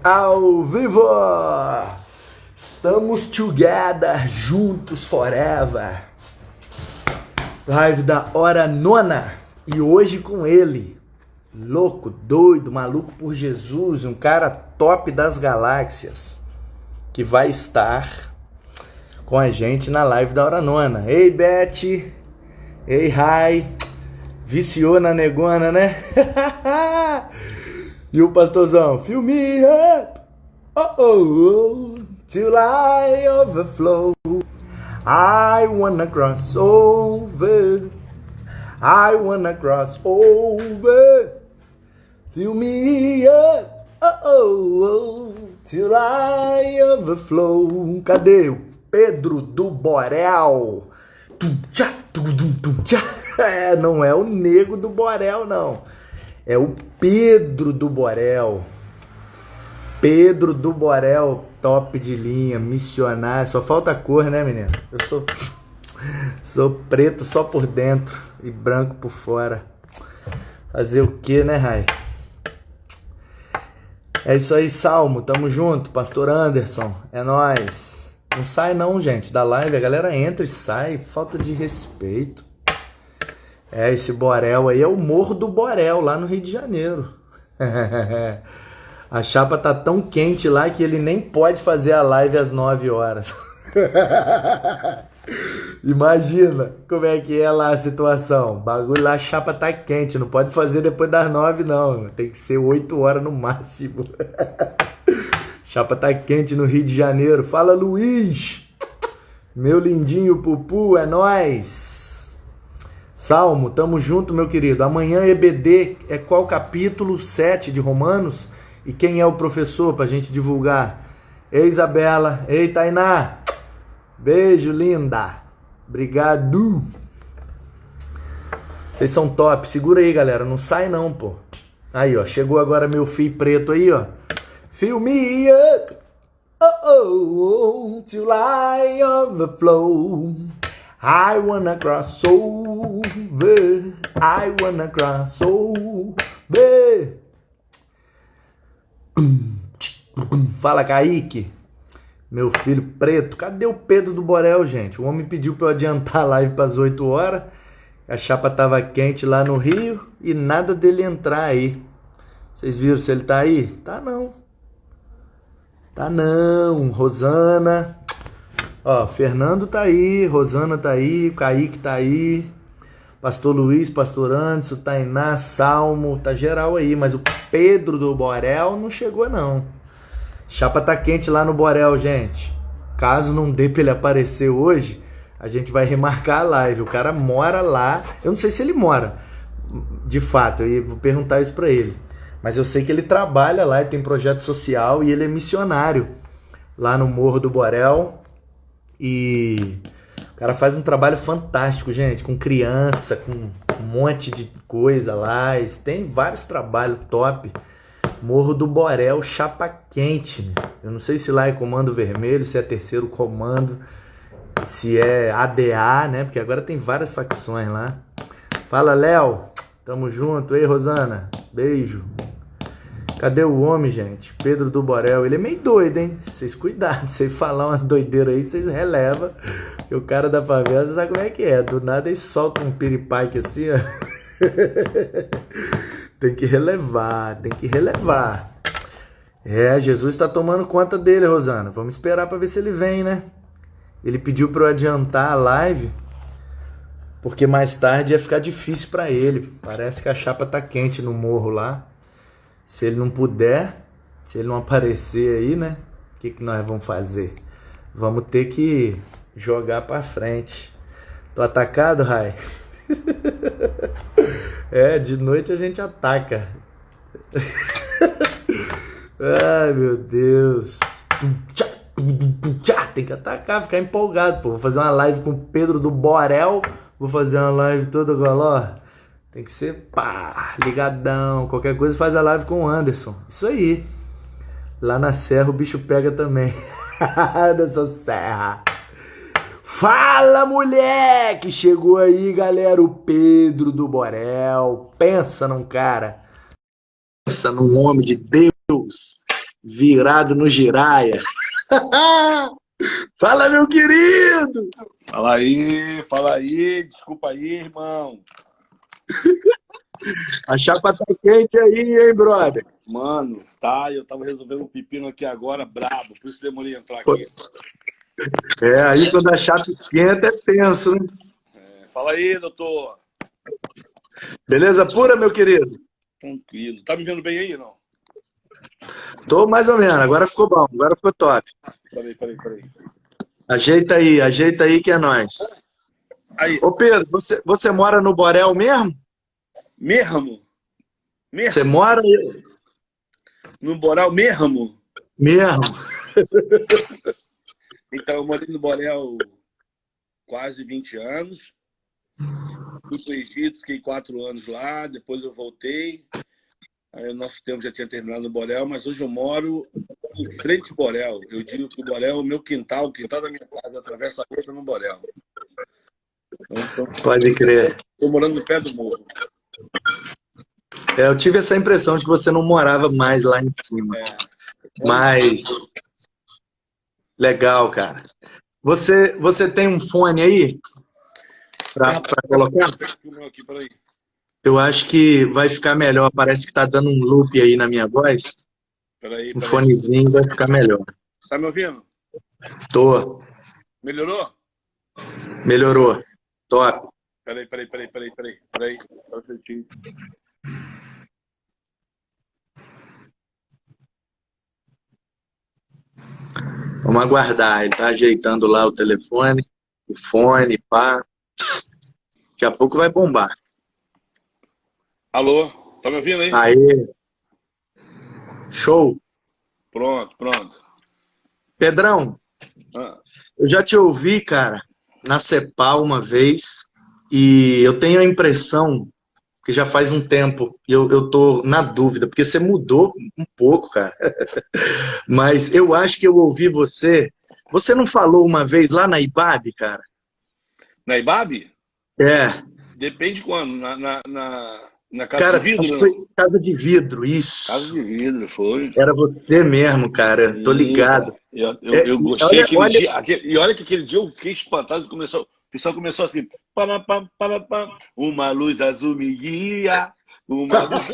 Ao vivo! Estamos together, juntos forever. Live da hora nona. E hoje com ele, louco, doido, maluco por Jesus, um cara top das galáxias, que vai estar com a gente na live da hora nona. Ei, Beth! Ei, Rai! Viciou na negona, né? E o pastorzão, fill me up, oh, oh, till I overflow. I wanna cross over, I wanna cross over. Fill me up, oh, oh, oh, till I overflow. Cadê o Pedro do Borel? Tum, tchá, tum, tchá. Não é o nego do Borel, não. É o Pedro do Borel. Pedro do Borel, top de linha, missionário. Só falta cor, né, menino? Eu sou preto só por dentro e branco por fora. Fazer o que, né, Rai? É isso aí, Salmo. Tamo junto. Pastor Anderson. É nóis. Não sai não, gente, da live. A galera entra e sai. Falta de respeito. Esse Borel aí é o Morro do Borel, lá no Rio de Janeiro. A chapa tá tão quente lá que ele nem pode fazer a live às 9 horas. Imagina como é que é lá a situação. O bagulho lá, a chapa tá quente, não pode fazer depois das 9 não. Tem que ser 8 horas no máximo. Chapa tá quente no Rio de Janeiro. Fala, Luiz! Meu lindinho Pupu, é nóis! Salmo, tamo junto, meu querido. Amanhã EBD é qual capítulo? 7 de Romanos? E quem é o professor pra gente divulgar? Ei, Isabela. Ei, Tainá. Beijo, linda. Obrigado. Vocês são top. Segura aí, galera. Não sai não, pô. Aí, ó. Chegou agora meu fio preto aí, ó. Fill me up. Oh, oh, oh. Till I overflow. I wanna cross over, I wanna cross over. Fala, Kaique, meu filho preto. Cadê o Pedro do Borel, gente? O homem pediu pra eu adiantar a live pras 8 horas. A chapa tava quente lá no Rio e nada dele entrar aí. Vocês viram se ele tá aí? Tá não. Tá não. Rosana... Ó, Fernando tá aí, Rosana tá aí, Kaique tá aí, Pastor Luiz, Pastor Anderson, Tainá, Salmo, tá geral aí, mas o Pedro do Borel não chegou não. Chapa tá quente lá no Borel, gente. Caso não dê pra ele aparecer hoje, a gente vai remarcar a live. O cara mora lá, eu não sei se ele mora, de fato, eu vou perguntar isso pra ele. Mas eu sei que ele trabalha lá, ele tem projeto social e ele é missionário lá no Morro do Borel. E o cara faz um trabalho fantástico, gente, com criança, com um monte de coisa lá. Tem vários trabalhos top. Morro do Borel, chapa quente. Eu não sei se lá é comando vermelho, se é terceiro comando, se é ADA, né? Porque agora tem várias facções lá. Fala, Léo. Tamo junto. Ei, Rosana. Beijo. Cadê o homem, gente? Pedro do Borel. Ele é meio doido, hein? Vocês cuidado. Se falar umas doideiras aí, vocês relevam. Porque o cara da favela, você sabe como é que é. Do nada ele solta um piripaque assim, ó. Tem que relevar, tem que relevar. Jesus tá tomando conta dele, Rosana. Vamos esperar pra ver se ele vem, né? Ele pediu pra eu adiantar a live, porque mais tarde ia ficar difícil pra ele. Parece que a chapa tá quente no morro lá. Se ele não puder, se ele não aparecer aí, né? O que nós vamos fazer? Vamos ter que jogar pra frente. Tô atacado, Rai? De noite a gente ataca. Ai, meu Deus. Tem que atacar, ficar empolgado, pô. Vou fazer uma live com o Pedro do Borel. Vou fazer uma live toda galó. Tem que ser, pá, ligadão. Qualquer coisa faz a live com o Anderson. Isso aí. Lá na Serra o bicho pega também. Dessa Serra. Fala, moleque! Chegou aí, galera, o Pedro do Borel. Pensa num cara. Pensa num homem de Deus. virado no giraia. Fala, meu querido! Fala aí, desculpa aí, irmão. A chapa tá quente aí, hein, brother? Mano, tá, eu tava resolvendo um pepino aqui agora, brabo, por isso demorei a entrar aqui. Aí quando a chapa esquenta é tenso, né? Fala aí, doutor. Beleza pura, meu querido? Tranquilo. Tá me vendo bem aí, não? Tô mais ou menos, agora ficou bom, agora ficou top. Peraí. Ajeita aí que é nóis. Aí. Ô Pedro, você mora no Borel mesmo? Mesmo? Você mora no Borel mesmo? mesmo? Então, eu morei no Borel quase 20 anos. Fui para o Egito, fiquei 4 anos lá, depois eu voltei. Aí o nosso tempo já tinha terminado no Borel, mas hoje eu moro em frente ao Borel. Eu digo que o Borel é o meu quintal, o quintal da minha casa, atravessa a rua no Borel. Então, Pode crer. estou morando no pé do morro. Eu tive essa impressão de que você não morava mais lá em cima. Mas legal, cara. Você tem um fone aí para colocar? Aqui, peraí. Eu acho que vai ficar melhor. Parece que tá dando um loop aí na minha voz. Peraí. Fonezinho vai ficar melhor. Tá me ouvindo? Tô. Melhorou? Melhorou. Top. Peraí. Tá certinho. Vamos aguardar. Ele tá ajeitando lá o telefone, o fone, pá. Daqui a pouco vai bombar. Alô? Tá me ouvindo aí? Aê. Show. Pronto. Pedrão, eu já te ouvi, cara, na Cepal uma vez, e eu tenho a impressão que já faz um tempo, e eu tô na dúvida, porque você mudou um pouco, cara. Mas eu acho que eu ouvi você. Você não falou uma vez lá na IBAB, cara? Na IBAB? É. Depende quando. Na Casa Cara, de Vidro? acho que foi Casa de Vidro, isso. Casa de Vidro, foi. Era você mesmo, cara. Tô ligado. Eu gostei Olha, aquele dia. E olha que aquele dia eu fiquei espantado. O pessoal começou assim. Uma luz azul me guia. Uma luz...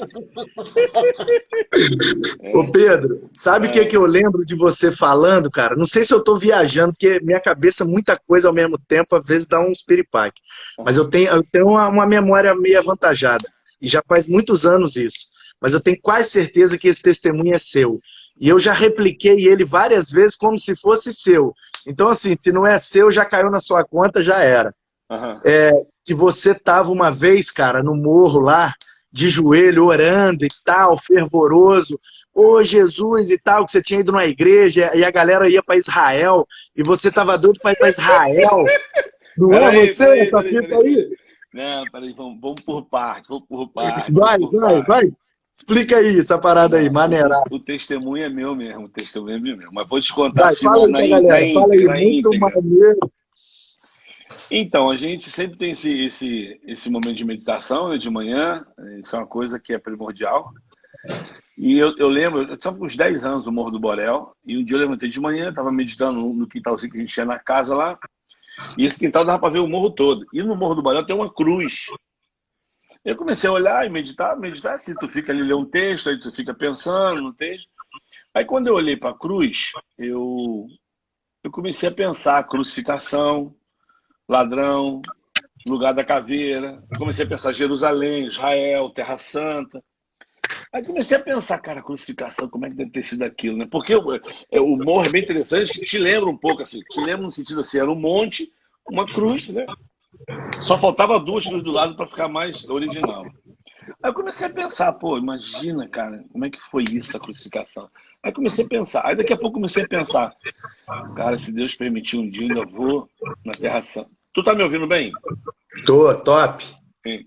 Ô Pedro, sabe o que eu lembro de você falando, cara? Não sei se eu tô viajando, porque minha cabeça, muita coisa ao mesmo tempo, às vezes dá uns piripaque. Mas eu tenho uma memória meio avantajada. E já faz muitos anos isso. Mas eu tenho quase certeza que esse testemunho é seu. E eu já repliquei ele várias vezes como se fosse seu. Então, assim, se não é seu, já caiu na sua conta, já era. Que você tava uma vez, cara, no morro lá, de joelho, orando e tal, fervoroso. Ô, Jesus e tal, que você tinha ido numa igreja e a galera ia para Israel e você tava doido para ir para Israel. Não é você essa fita aí? Não, peraí, vamos por parte. Vai. Explica aí essa parada aí, maneira. O testemunho é meu mesmo, Mas vou te contar Vai, assim fala aí pra galera, fala aí, muito maneiro. Então, a gente sempre tem esse momento de meditação, né, de manhã. Isso é uma coisa que é primordial. E eu lembro, eu estava com uns 10 anos no Morro do Borel, e um dia eu levantei de manhã, estava meditando no quintalzinho que a gente tinha na casa lá, e esse quintal dava para ver o morro todo. E no Morro do Borel tem uma cruz. Eu comecei a olhar e meditar assim, tu fica ali, lê um texto, aí tu fica pensando no texto. Aí quando eu olhei para a cruz, eu comecei a pensar crucificação, ladrão, lugar da caveira. Comecei a pensar Jerusalém, Israel, Terra Santa. Aí comecei a pensar, cara, crucificação, como é que deve ter sido aquilo, né? Porque o morro é bem interessante, que te lembra um pouco assim, te lembra no sentido assim, era um monte, uma cruz, né? Só faltava 2 cruzes do lado para ficar mais original. Aí eu comecei a pensar, pô, imagina, cara, como é que foi isso, a crucificação? Aí comecei a pensar, aí daqui a pouco comecei a pensar, cara, se Deus permitir um dia, eu ainda vou na Terra Santa. Tu tá me ouvindo bem? Tô, top. Sim.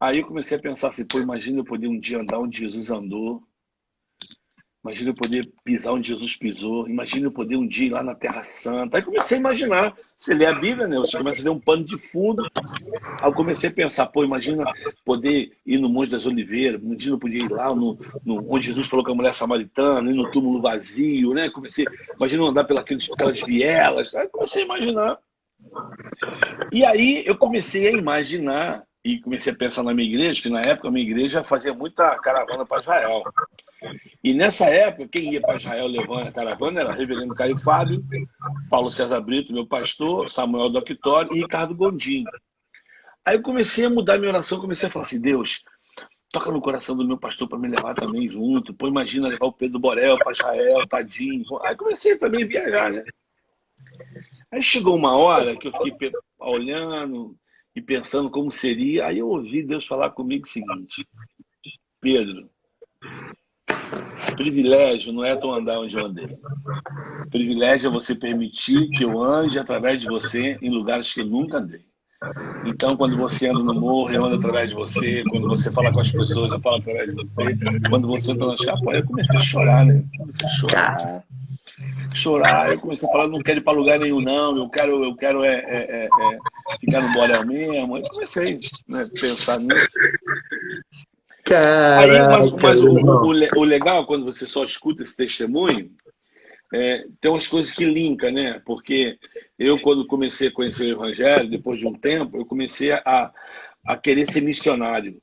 Aí eu comecei a pensar assim, pô, imagina eu poder um dia andar onde Jesus andou. Imagina eu poder pisar onde Jesus pisou. Imagina eu poder um dia ir lá na Terra Santa. Aí comecei a imaginar. Você lê a Bíblia, né? Você começa a ver um pano de fundo. Aí eu comecei a pensar, pô, imagina poder ir no Monte das Oliveiras. Imagina eu poder ir lá onde Jesus falou com a mulher samaritana, ir no túmulo vazio, né? Imagina eu andar pelas vielas. Aí comecei a imaginar. E aí eu comecei a imaginar e comecei a pensar na minha igreja, que na época a minha igreja fazia muita caravana para Israel. E nessa época, quem ia para Israel levando a caravana era Reverendo Caio Fábio, Paulo César Brito, meu pastor, Samuel Doctório e Ricardo Gondim. Aí eu comecei a mudar minha oração, comecei a falar assim, Deus, toca no coração do meu pastor para me levar também junto. Pô, imagina levar o Pedro Borel para Israel, tadinho. Aí comecei também a viajar, né? Aí chegou uma hora que eu fiquei olhando e pensando como seria. Aí eu ouvi Deus falar comigo o seguinte, Pedro, privilégio não é tu andar onde eu andei. Privilégio é você permitir que eu ande através de você em lugares que eu nunca andei. Então, quando você anda no morro, eu ando através de você. Quando você fala com as pessoas, eu falo através de você. Quando você entra na escapa, eu comecei a chorar, né? Comecei a chorar. Eu comecei a falar, não quero ir para lugar nenhum, não. Eu quero ficar no Borel mesmo. Aí comecei, né, a pensar nisso. Aí, mas o legal, quando você só escuta esse testemunho, tem umas coisas que linkam, né? Porque eu, quando comecei a conhecer o Evangelho, depois de um tempo, eu comecei a querer ser missionário.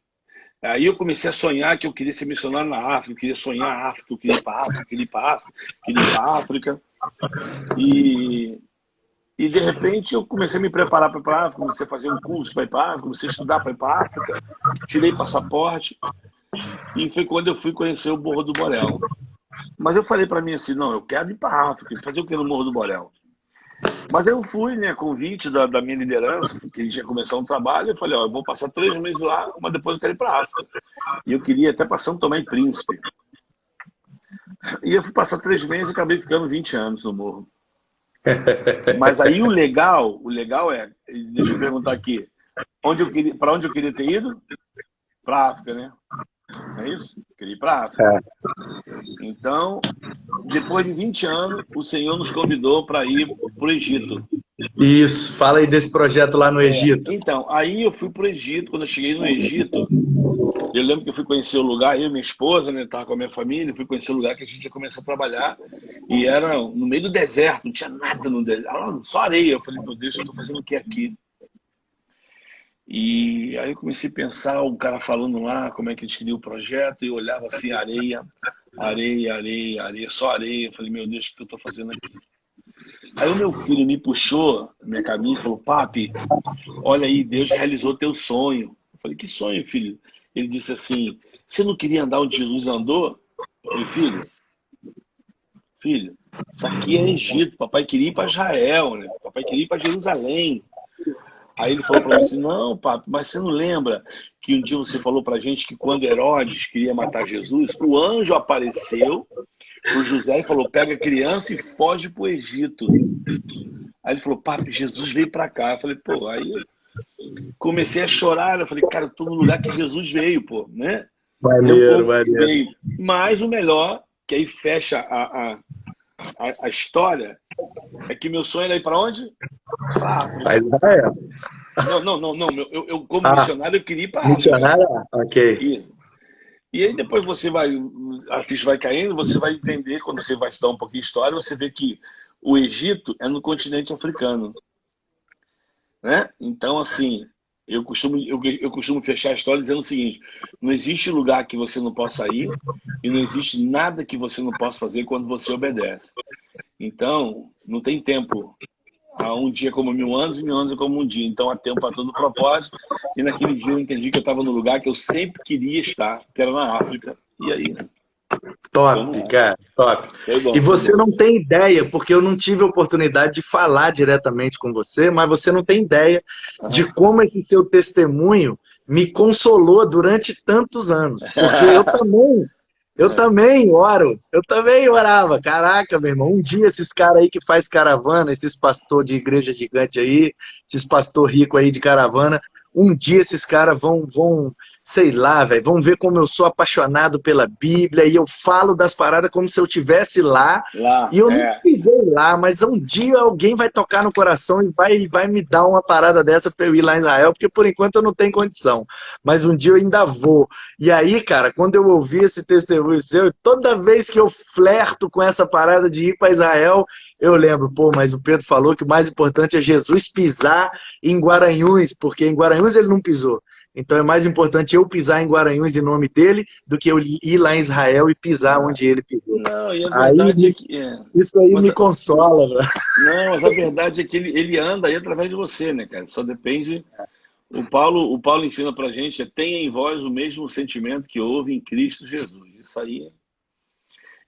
Aí eu comecei a sonhar que eu queria ser missionário na África, eu queria sonhar a África, eu queria ir para a África, queria ir para a África, queria ir para a África. E de repente eu comecei a me preparar para ir para a África, comecei a fazer um curso para ir para a África, comecei a estudar para ir para a África, tirei passaporte. E foi quando eu fui conhecer o Morro do Borel. Mas eu falei para mim assim, não, eu quero ir para a África, fazer o que no Morro do Borel? Mas eu fui, né, convite da minha liderança, que a gente ia começar um trabalho, eu falei, ó, eu vou passar 3 meses lá, mas depois eu quero ir para a África. E eu queria até passar São Tomé e Príncipe. E eu fui passar 3 meses e acabei ficando 20 anos no Morro. Mas aí o legal é, deixa eu perguntar aqui, para onde eu queria ter ido? Para a África, né? Não é isso? Queria ir para a África. Então, depois de 20 anos, o Senhor nos convidou para ir para o Egito. Isso, fala aí desse projeto lá no Egito. Então, aí eu fui para o Egito. Quando eu cheguei no Egito, eu lembro que eu fui conhecer o lugar, eu e minha esposa, né, estava com a minha família, fui conhecer o lugar que a gente ia começar a trabalhar. E era no meio do deserto, não tinha nada no deserto, só areia. Eu falei, meu Deus, eu estou fazendo o que aqui? E aí eu comecei a pensar, o cara falando lá como é que eles queriam o projeto, e eu olhava assim, areia, areia, areia, areia, só areia. Eu falei, meu Deus, o que eu estou fazendo aqui? Aí o meu filho me puxou na minha camisa e falou, papi, olha aí, Deus realizou teu sonho. Eu falei, que sonho, filho? Ele disse assim, você não queria andar onde Jesus andou? Eu falei, filho, isso aqui é Egito, papai queria ir para Israel, né? Papai queria ir para Jerusalém. Aí ele falou para mim assim, não, papi, mas você não lembra que um dia você falou para a gente que quando Herodes queria matar Jesus, o anjo apareceu pro José e falou, pega a criança e foge pro Egito. Aí ele falou, papi, Jesus veio para cá. Eu falei, pô, aí eu comecei a chorar. Eu falei, cara, eu tô no lugar que Jesus veio, pô, né? Maneiro. Veio. Mas o melhor, que aí fecha a história, é que meu sonho era ir para onde? Para África. Não. Eu como missionário, eu queria ir para África. Missionário? Ok. E aí depois a ficha vai caindo, você vai entender, quando você vai estudar um pouquinho de história, você vê que o Egito é no continente africano. Né? Então, assim, eu costumo fechar a história dizendo o seguinte, não existe lugar que você não possa ir e não existe nada que você não possa fazer quando você obedece. Então, não tem tempo. Há um dia como 1000 anos e 1000 anos é como um dia. Então, há tempo para todo propósito. E naquele dia eu entendi que eu estava no lugar que eu sempre queria estar, que era na África. E aí, né? Top, cara, top. Bom, e você não tem ideia, porque eu não tive a oportunidade de falar diretamente com você, mas você não tem ideia de como esse seu testemunho me consolou durante tantos anos. Porque eu também oro, eu também orava. Caraca, meu irmão, um dia esses caras aí que faz caravana, esses pastor de igreja gigante aí, esses pastor rico aí de caravana, um dia esses caras vão sei lá, velho, vão ver como eu sou apaixonado pela Bíblia e eu falo das paradas como se eu estivesse lá Lá, e eu não é. pisei lá, mas um dia alguém vai tocar no coração e vai me dar uma parada dessa para eu ir lá em Israel, porque por enquanto eu não tenho condição, mas um dia eu ainda vou. E aí, cara, quando eu ouvi esse testemunho seu, toda vez que eu flerto com essa parada de ir para Israel, eu lembro, pô, mas o Pedro falou que o mais importante é Jesus pisar em Guaranhuns, porque em Guaranhuns ele não pisou. Então é mais importante eu pisar em Guaranhuns em nome dele do que eu ir lá em Israel e pisar onde ele pisou. Não, e a Aí verdade é que. isso aí Mas, me consola, velho. não, mas a verdade é que ele anda aí através de você, né, cara? Só depende. O Paulo ensina pra gente: tenha em vós o mesmo sentimento que houve em Cristo Jesus. Isso aí.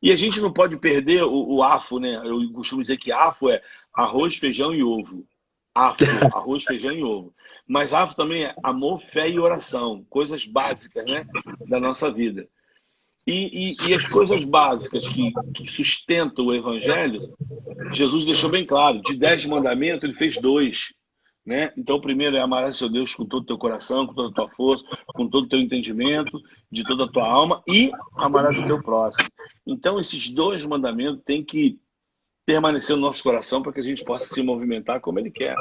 E a gente não pode perder o AFO, né? Eu costumo dizer que AFO é arroz, feijão e ovo. AFO, arroz, feijão e ovo. Mas AFO também é amor, fé e oração, coisas básicas, né, da nossa vida. E as coisas básicas que sustentam o evangelho, Jesus deixou bem claro. De 10 mandamentos, ele fez 2. Né? Então, o primeiro é amar a seu Deus com todo o teu coração, com toda a tua força, com todo o teu entendimento, de toda a tua alma, e amarás o teu próximo. Então, esses 2 mandamentos têm que permanecer no nosso coração para que a gente possa se movimentar como ele quer.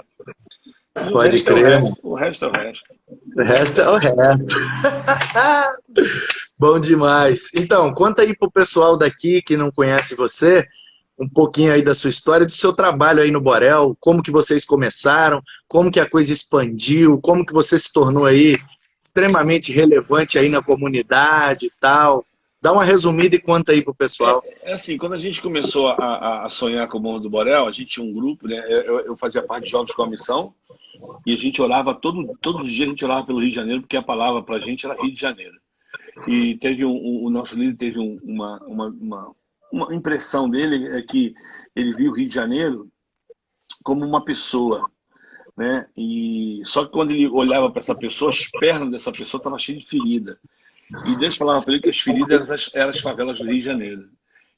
E o Pode resto é o crer. resto. O resto é o resto. O resto é o resto. Bom demais. Então, conta aí pro pessoal daqui que não conhece você, um pouquinho aí da sua história, do seu trabalho aí no Borel, como que vocês começaram, como que a coisa expandiu, como que você se tornou aí extremamente relevante aí na comunidade e tal. Dá uma resumida e conta aí pro pessoal. É assim, quando a gente começou a sonhar com o Morro do Borel, a gente tinha um grupo, né? Eu fazia parte de Jovens com a Missão, e a gente orava, todos os dias a gente orava pelo Rio de Janeiro, porque a palavra pra gente era Rio de Janeiro. E teve o nosso líder teve uma impressão dele, é que ele viu o Rio de Janeiro como uma pessoa, né? E só que quando ele olhava para essa pessoa, as pernas dessa pessoa estavam cheias de ferida. E Deus falava para ele que as feridas eram as favelas do Rio de Janeiro.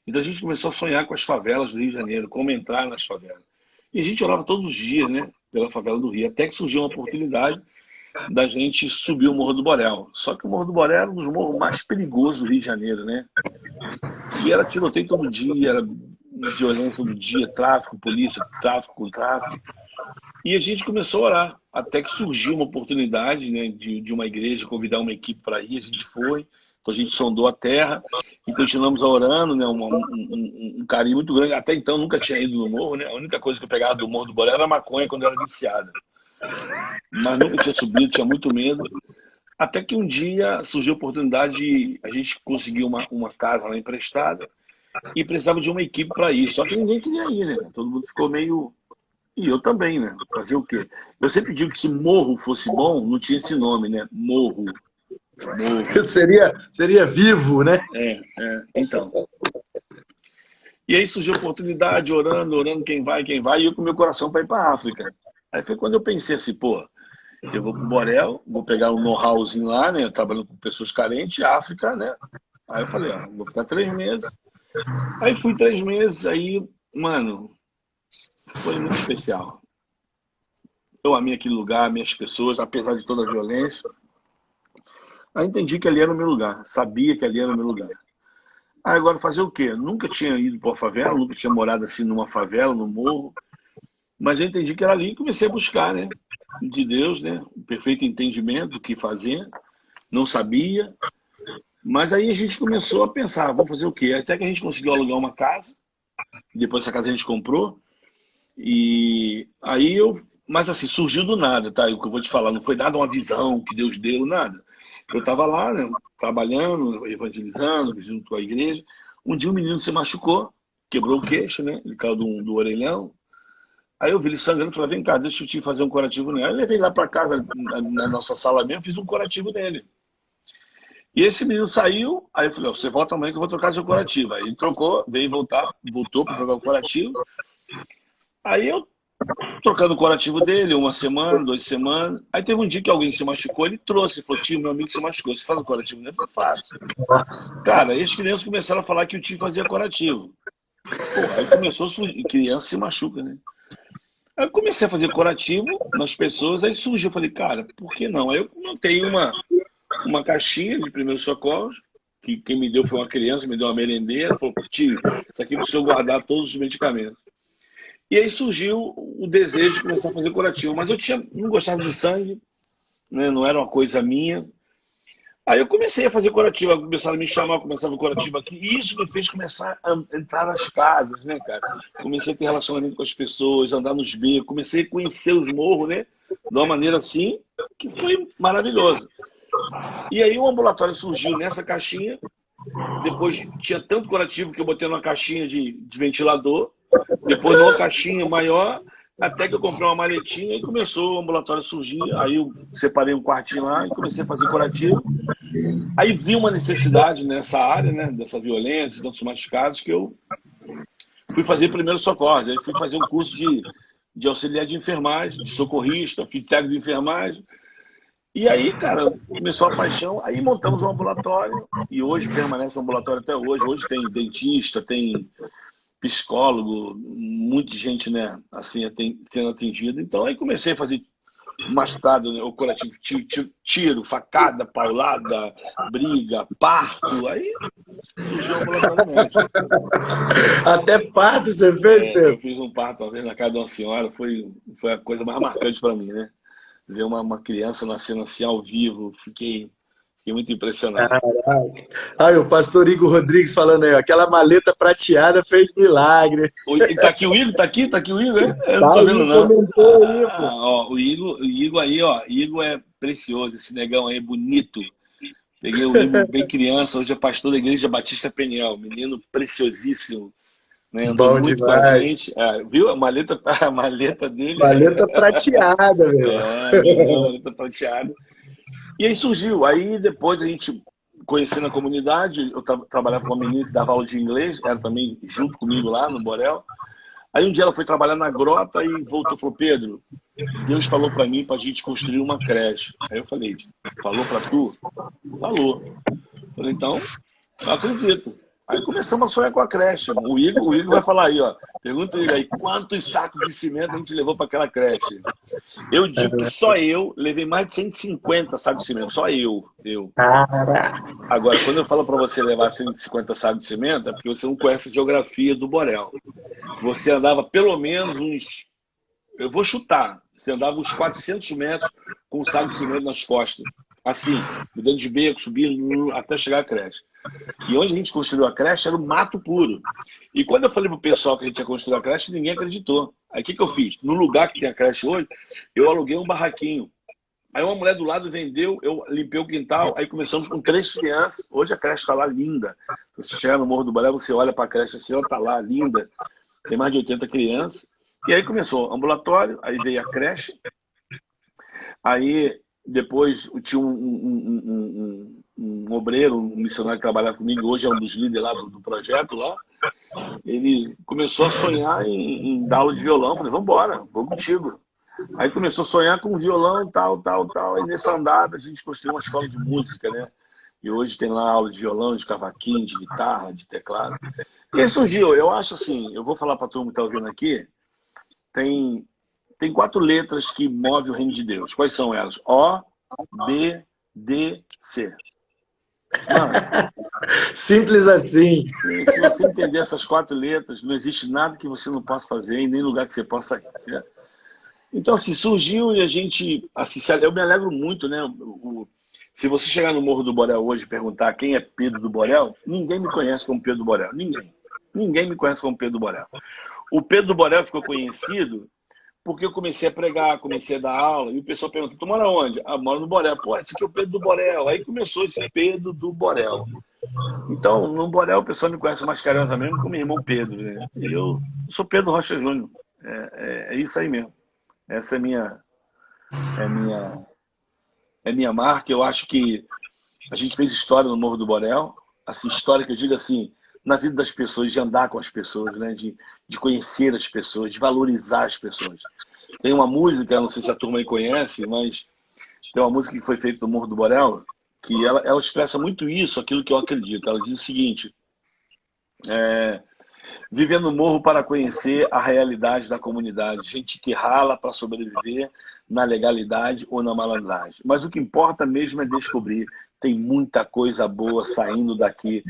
Então a gente começou a sonhar com as favelas do Rio de Janeiro, como entrar nas favelas. E a gente orava todos os dias, né, pela favela do Rio, até que surgiu uma oportunidade da gente subir o Morro do Borel. Só que o Morro do Borel era um dos morros mais perigosos do Rio de Janeiro, né? E era tiroteio todo dia, era violência todo dia, tráfico, polícia, tráfico com tráfico. E a gente começou a orar, até que surgiu uma oportunidade, né, de uma igreja convidar uma equipe para ir, a gente foi, então a gente sondou a terra e continuamos orando, né, um carinho muito grande. Até então nunca tinha ido no morro, né? A única coisa que eu pegava do Morro do Borel era maconha quando eu era viciada. Mas nunca tinha subido, tinha muito medo. Até que um dia surgiu a oportunidade de a gente conseguir uma casa lá emprestada e precisava de uma equipe para ir. Só que ninguém queria ir, né? Todo mundo ficou meio. E eu também, né? Fazer o quê? Eu sempre digo que se morro fosse bom, não tinha esse nome, né? Morro. Morro. Seria vivo, né? Então. E aí surgiu a oportunidade, orando, quem vai, e eu com meu coração para ir para a África. Aí foi quando eu pensei assim, pô, eu vou pro Borel, vou pegar um know-howzinho lá, né? Trabalhando com pessoas carentes, África, né? Aí eu falei, ó, vou ficar 3 meses. Aí fui 3 meses, aí, mano, foi muito especial. Eu amei aquele lugar, amei as pessoas, apesar de toda a violência. Aí entendi que ali era o meu lugar, sabia que ali era o meu lugar. Aí agora fazer o quê? Nunca tinha ido para a favela, nunca tinha morado assim numa favela, no morro. Mas eu entendi que era ali e comecei a buscar, né? De Deus, né? O perfeito entendimento do que fazer. Não sabia. Mas aí a gente começou a pensar, vamos fazer o quê? Até que a gente conseguiu alugar uma casa. Depois essa casa a gente comprou. E aí mas assim, surgiu do nada, tá? O que eu vou te falar, não foi nada uma visão que Deus deu, nada. Eu estava lá, né? Trabalhando, evangelizando, junto à igreja. Um dia um menino se machucou, quebrou o queixo, né? Ele caiu do orelhão. Aí eu vi ele sangrando e falei, vem cá, deixa eu te fazer um curativo nele. Aí eu levei lá para casa, na nossa sala mesmo, fiz um curativo nele. E esse menino saiu, aí eu falei, você volta amanhã que eu vou trocar seu curativo. Aí ele trocou, veio voltou para trocar o curativo. Aí eu, trocando o curativo dele, 1 semana, 2 semanas. Aí teve um dia que alguém se machucou, ele trouxe, ele falou, tio, meu amigo se machucou, você faz o curativo nele? Eu falei, faço. Cara, aí as crianças começaram a falar que o tio fazia curativo. Pô, aí começou a surgir, criança se machuca, né? Aí eu comecei a fazer curativo nas pessoas, aí surgiu, eu falei, cara, por que não? Aí eu montei uma caixinha de primeiros socorros, que quem me deu foi uma criança, me deu uma merendeira, falou, tio, isso aqui precisa guardar todos os medicamentos. E aí surgiu o desejo de começar a fazer curativo, mas não gostava de sangue, né? Não era uma coisa minha. Aí eu comecei a fazer curativo, começaram a me chamar, começava o curativo aqui, e isso me fez começar a entrar nas casas, né, cara? Comecei a ter relacionamento com as pessoas, andar nos becos, comecei a conhecer os morros, né? De uma maneira assim, que foi maravilhoso. E aí o ambulatório surgiu nessa caixinha, depois tinha tanto curativo que eu botei numa caixinha de ventilador, depois numa caixinha maior, até que eu comprei uma maletinha e começou o ambulatório a surgir. Aí eu separei um quartinho lá e comecei a fazer curativo. Aí vi uma necessidade nessa área, né, dessa violência, tantos machucados, que eu fui fazer primeiro socorro. Aí fui fazer um curso de auxiliar de enfermagem, de socorrista, fiz técnico de enfermagem. E aí, cara, começou a paixão. Aí montamos um ambulatório e hoje permanece um ambulatório até hoje. Hoje tem dentista, tem psicólogo, muita gente, né, assim, sendo atendida. Então aí comecei a fazer mascado, né, o curativo, tiro, facada, paulada, briga, parto. Aí surgiu o ambulatório médico. Até parto você fez, Pedro? Eu fiz um parto uma vez na casa de uma senhora, foi a coisa mais marcante para mim, né? Ver uma criança nascendo assim ao vivo, fiquei muito impressionado. Caraca. Aí o pastor Igor Rodrigues falando aí, ó, aquela maleta prateada fez milagre. Tá aqui o Igor? Tá aqui o Igor? Eu não Tá tô aí, vendo, não. comentou aí, pô. Ó, o Igor aí, ó. Igor é precioso, esse negão aí, bonito. Peguei o Igor bem criança, hoje é pastor da Igreja Batista Peniel, menino preciosíssimo. Né? Andou Bom muito demais. com a gente. Viu? A maleta dele. Maleta prateada, meu. Maleta prateada. E aí surgiu. Aí depois a gente conhecendo a comunidade, eu trabalhava com uma menina que dava aula de inglês, era também junto comigo lá no Borel. Aí um dia ela foi trabalhar na grota e voltou e falou, Pedro, Deus falou para mim para a gente construir uma creche. Aí eu falei, falou para tu? Falou. Falei, então, eu acredito. Aí começamos a sonhar com a creche. O Igor vai falar aí, ó. Pergunta ele aí, quantos sacos de cimento a gente levou para aquela creche? Eu digo que só eu levei mais de 150 sacos de cimento. Só eu. Agora, quando eu falo para você levar 150 sacos de cimento, é porque você não conhece a geografia do Borel. Você andava pelo menos uns... Eu vou chutar. Você andava uns 400 metros com um saco de cimento nas costas. Assim, mudando de beco, subindo até chegar à creche. E onde a gente construiu a creche era o mato puro. E quando eu falei pro pessoal que a gente ia construir a creche, ninguém acreditou. Aí o que eu fiz? No lugar que tem a creche hoje, eu aluguei um barraquinho. Aí uma mulher do lado vendeu, eu limpei o quintal, aí começamos com 3 crianças. Hoje a creche está lá linda. Você chegar no Morro do Borel, você olha para a creche assim, ela está lá linda. Tem mais de 80 crianças. E aí começou o ambulatório, aí veio a creche. Aí depois tinha um obreiro, um missionário que trabalhava comigo, hoje é um dos líderes lá do projeto lá. Ele começou a sonhar em dar aula de violão. Eu falei, vamos embora, vou contigo. Aí começou a sonhar com violão, tal. Aí nessa andada a gente construiu uma escola de música, né? E hoje tem lá aula de violão, de cavaquinho, de guitarra, de teclado. E aí surgiu, eu acho assim, eu vou falar para todo mundo que está ouvindo aqui, tem 4 letras que movem o reino de Deus. Quais são elas? O, B, D, C. Mano, simples assim. Se você entender essas 4 letras, não existe nada que você não possa fazer e nem lugar que você possa ir. Certo? Então, assim, surgiu e a gente... Assim, eu me alegro muito, né? Se você chegar no Morro do Borel hoje e perguntar quem é Pedro do Borel, ninguém me conhece como Pedro do Borel. Ninguém me conhece como Pedro do Borel. O Pedro do Borel ficou conhecido porque eu comecei a pregar, comecei a dar aula, e o pessoal pergunta, tu mora onde? Ah, moro no Borel. Pô, esse aqui é o Pedro do Borel. Aí começou esse Pedro do Borel. Então, no Borel o pessoal me conhece mais carinhosamente como meu irmão Pedro, né? E eu sou Pedro Rocha Júnior. É isso aí mesmo. Essa é minha marca. Eu acho que a gente fez história no Morro do Borel. Assim, história que eu digo assim, na vida das pessoas, de andar com as pessoas, né? De conhecer as pessoas, de valorizar as pessoas. Tem uma música, não sei se a turma aí conhece, mas tem uma música que foi feita no Morro do Borel, que ela expressa muito isso, aquilo que eu acredito. Ela diz o seguinte, viver no morro para conhecer a realidade da comunidade. Gente que rala para sobreviver na legalidade ou na malandragem. Mas o que importa mesmo é descobrir Tem muita coisa boa saindo daqui.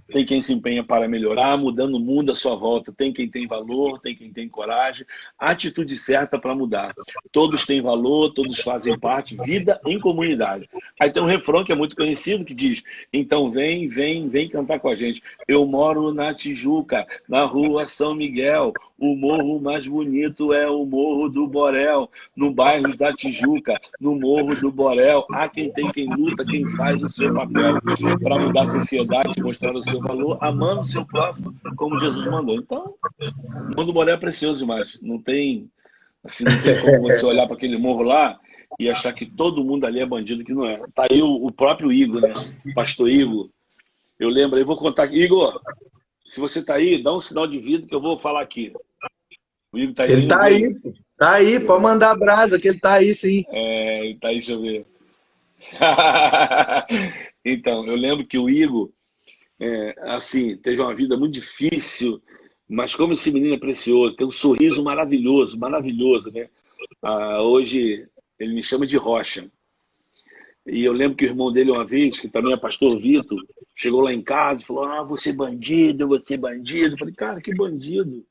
Tem quem se empenha para melhorar, mudando o mundo à sua volta. Tem quem tem valor, tem quem tem coragem. A atitude certa para mudar. Todos têm valor, todos fazem parte. Vida em comunidade. Aí tem um refrão que é muito conhecido que diz: então vem, vem, vem cantar com a gente. Eu moro na Tijuca, na rua São Miguel. O morro mais bonito é o Morro do Borel. No bairro da Tijuca, no Morro do Borel. Há quem tem, quem luta, quem faz o seu papel para mudar a sociedade, mostrar o seu valor, amando o seu próximo, como Jesus mandou. Então, o Morro do Borel é precioso demais. Não tem, assim, não tem como você olhar para aquele morro lá e achar que todo mundo ali é bandido, que não é. Tá aí o próprio Igor, né? Pastor Igor. Eu lembro, eu vou contar aqui. Igor, se você tá aí, dá um sinal de vida que eu vou falar aqui. O Igor tá aí. Ele tá aí, pode mandar a brasa, que ele tá aí sim. Ele tá aí, deixa eu ver. Então, eu lembro que o Igor, assim, teve uma vida muito difícil, mas como esse menino é precioso, tem um sorriso maravilhoso, maravilhoso, né? Hoje ele me chama de Rocha. E eu lembro que o irmão dele uma vez, que também é pastor Vitor, chegou lá em casa e falou: você é bandido, você é bandido. Eu falei: cara, que bandido?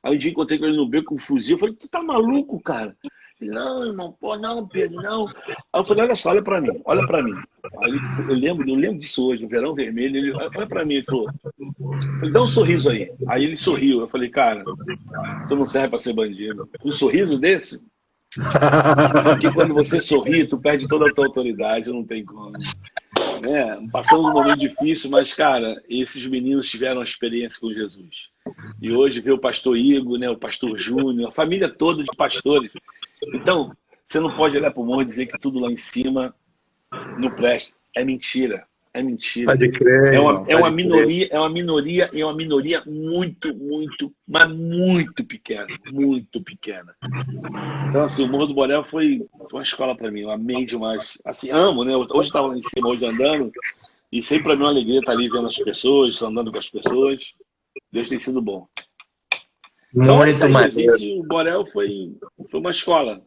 Aí um dia encontrei com ele no beco com um fuzil. Eu falei: tu tá maluco, cara? Ele: não, irmão, pô, não, Pedro, não. Aí eu falei: olha só, olha pra mim, olha pra mim. Aí eu lembro disso hoje, no Verão Vermelho. Ele: olha pra mim, ele falou: dá um sorriso aí. Aí ele sorriu. Eu falei: cara, tu não serve pra ser bandido. Um sorriso desse? Porque quando você sorri, tu perde toda a tua autoridade, não tem como. Passando um momento difícil, mas, cara, esses meninos tiveram uma experiência com Jesus. E hoje vê o pastor Igor, né, o pastor Júnior, a família toda de pastores. Então, você não pode olhar para o morro e dizer que tudo lá em cima não presta. É mentira. É mentira. Pode crer, é uma minoria muito, muito, mas muito pequena. Muito pequena. Então, assim, o Morro do Borel foi uma escola para mim. Eu amei demais. Assim, amo, né? Hoje estava lá em cima, hoje andando. E sempre para mim é uma alegria estar ali vendo as pessoas, andando com as pessoas. Deus tem sido bom. Então, muito mais. O Borel foi uma escola.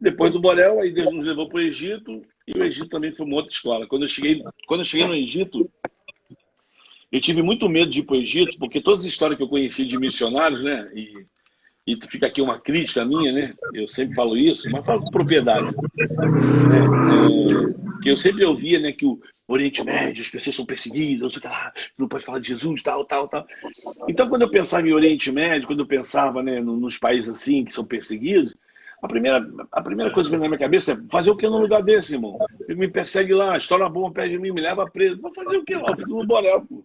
Depois do Borel, aí Deus nos levou para o Egito, e o Egito também foi uma outra escola. Quando eu cheguei no Egito, eu tive muito medo de ir para o Egito, porque todas as histórias que eu conheci de missionários, né, e fica aqui uma crítica minha, né, eu sempre falo isso, mas falo com propriedade, né, que eu sempre ouvia, né, que o Oriente Médio, as pessoas são perseguidas, não pode falar de Jesus, tal. Então, quando eu pensava em Oriente Médio, quando eu pensava, né, nos países assim que são perseguidos, a primeira coisa que vem na minha cabeça é: fazer o que num lugar desse, irmão? Ele me persegue lá, estoura a bomba perto de mim, me leva preso. Vou fazer o que lá? Eu fico no Borel, pô.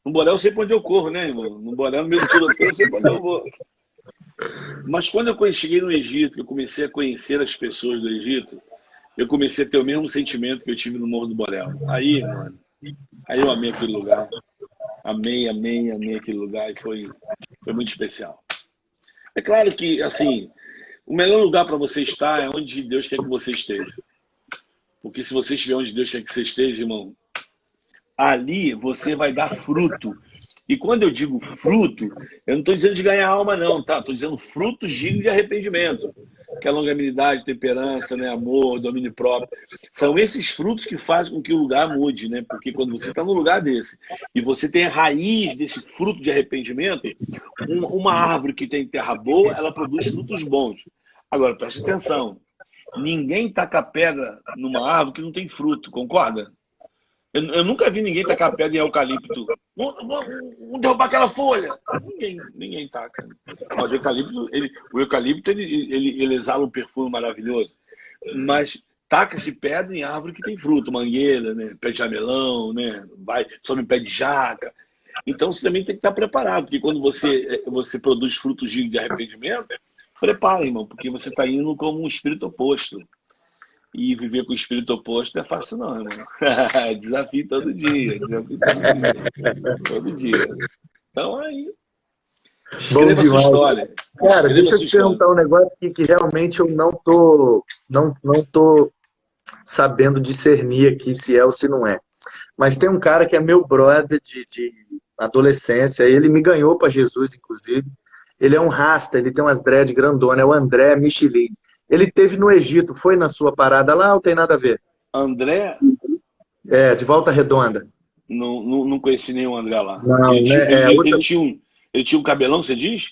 No Borel eu sei pra onde eu corro, né, irmão? No Borel, no meio do tiroteio, eu sei pra onde eu vou. Mas quando eu cheguei no Egito, eu comecei a conhecer as pessoas do Egito, eu comecei a ter o mesmo sentimento que eu tive no Morro do Borel. Aí, mano, aí eu amei aquele lugar. Amei aquele lugar e foi muito especial. É claro que, assim, o melhor lugar para você estar é onde Deus quer que você esteja. Porque se você estiver onde Deus quer que você esteja, irmão, ali você vai dar fruto. E quando eu digo fruto, eu não estou dizendo de ganhar alma, não, tá? Estou dizendo frutos dignos de arrependimento. Que é longanimidade, temperança, né? Amor, domínio próprio. São esses frutos que fazem com que o lugar mude, né? Porque quando você está num lugar desse e você tem a raiz desse fruto de arrependimento, uma árvore que tem terra boa, ela produz frutos bons. Agora, preste atenção. Ninguém taca pedra numa árvore que não tem fruto, concorda? Eu nunca vi ninguém tacar pedra em eucalipto. Vamos derrubar aquela folha. Ninguém taca. Mas o eucalipto ele exala um perfume maravilhoso. Mas taca-se pedra em árvore que tem fruto, mangueira, né? Pé de jamelão, né? Sobe pé de jaca. Então você também tem que estar preparado, porque quando você produz frutos de arrependimento, prepara, irmão, porque você está indo como um espírito oposto. E viver com o espírito oposto não é fácil, não, irmão. Desafio todo dia. Todo dia. Então, aí. Escreva a sua história. Cara, deixa eu te perguntar um negócio que realmente eu não tô sabendo discernir aqui se é ou se não é. Mas tem um cara que é meu brother de adolescência, ele me ganhou para Jesus, inclusive. Ele é um rasta, ele tem umas dread grandona, é o André Michelin. Ele teve no Egito, foi na sua parada lá ou tem nada a ver? André É, de Volta Redonda. Não conheci nenhum André lá. Não, Ele tinha, né? É, outra, ele tinha um cabelão, você diz?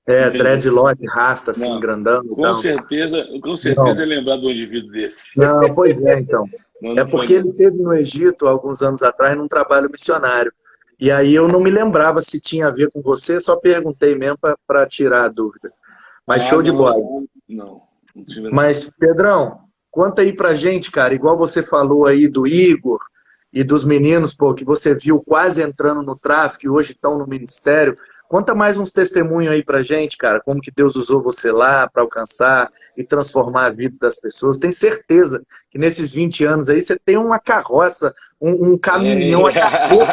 Não é entendi. dreadlock, rasta assim, Não. grandão, então. Com certeza é Não, lembrar de um indivíduo desse. não, pois é, então. Não, É não foi porque não. ele esteve no Egito alguns anos atrás num trabalho missionário. E aí eu não me lembrava se tinha a ver com você, só perguntei mesmo para tirar a dúvida. Mas Ah, show de bola. não. Não tive não. Mas, Pedrão, conta aí pra gente, cara, igual você falou aí do Igor e dos meninos, pô, que você viu quase entrando no tráfico e hoje estão no ministério. Conta mais uns testemunhos aí pra gente, cara, como que Deus usou você lá para alcançar e transformar a vida das pessoas. Tem certeza que nesses 20 anos aí você tem uma carroça, um caminhão, Tem. uma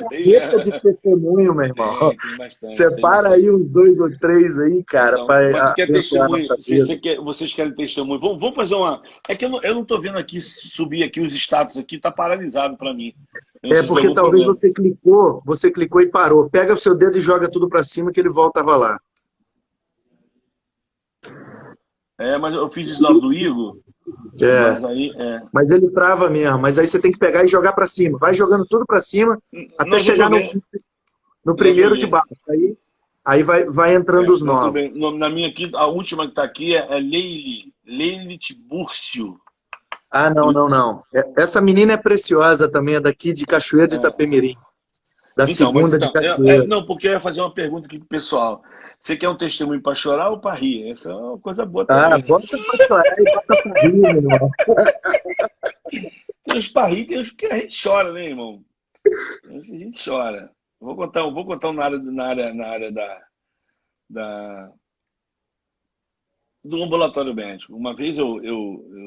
Tem, carreta de testemunho, meu irmão. tem bastante, tem Separa aí bastante. uns dois ou três aí, cara, Então, mas tu para quer abençoar a testemunho? nossa vida. Vocês querem testemunho? Vamos fazer uma. É que eu não tô vendo aqui subir aqui os status aqui, tá paralisado para mim. Eu não É sei se tem porque algum talvez problema. você clicou e parou. Pega o seu dedo e joga tudo para cima que ele volta a rolar. É, mas eu fiz isso na hora do Igor, É, mas aí. É. mas ele trava mesmo. Mas aí você tem que pegar e jogar para cima. Vai jogando tudo para cima até Não, já chegar joguei. no Já primeiro de joguei. baixo. Aí vai entrando É, os não, tudo novos. bem. Na minha aqui, a última que está aqui é Leile Tiburcio. Ah, não, não, não. Essa menina é preciosa também, é daqui de Cachoeira de Itapemirim, da Então, mas segunda de então, Cachoeira. não, porque eu ia fazer uma pergunta aqui pro pessoal. Você quer um testemunho para chorar ou para rir? Essa é uma coisa boa Ah, também, né? bota pra chorar e bota pra rir, meu irmão. Tem uns para rir, tem uns que a gente chora, né, irmão? Tem uns que a gente chora. Vou contar um na área da, do ambulatório médico. Uma vez eu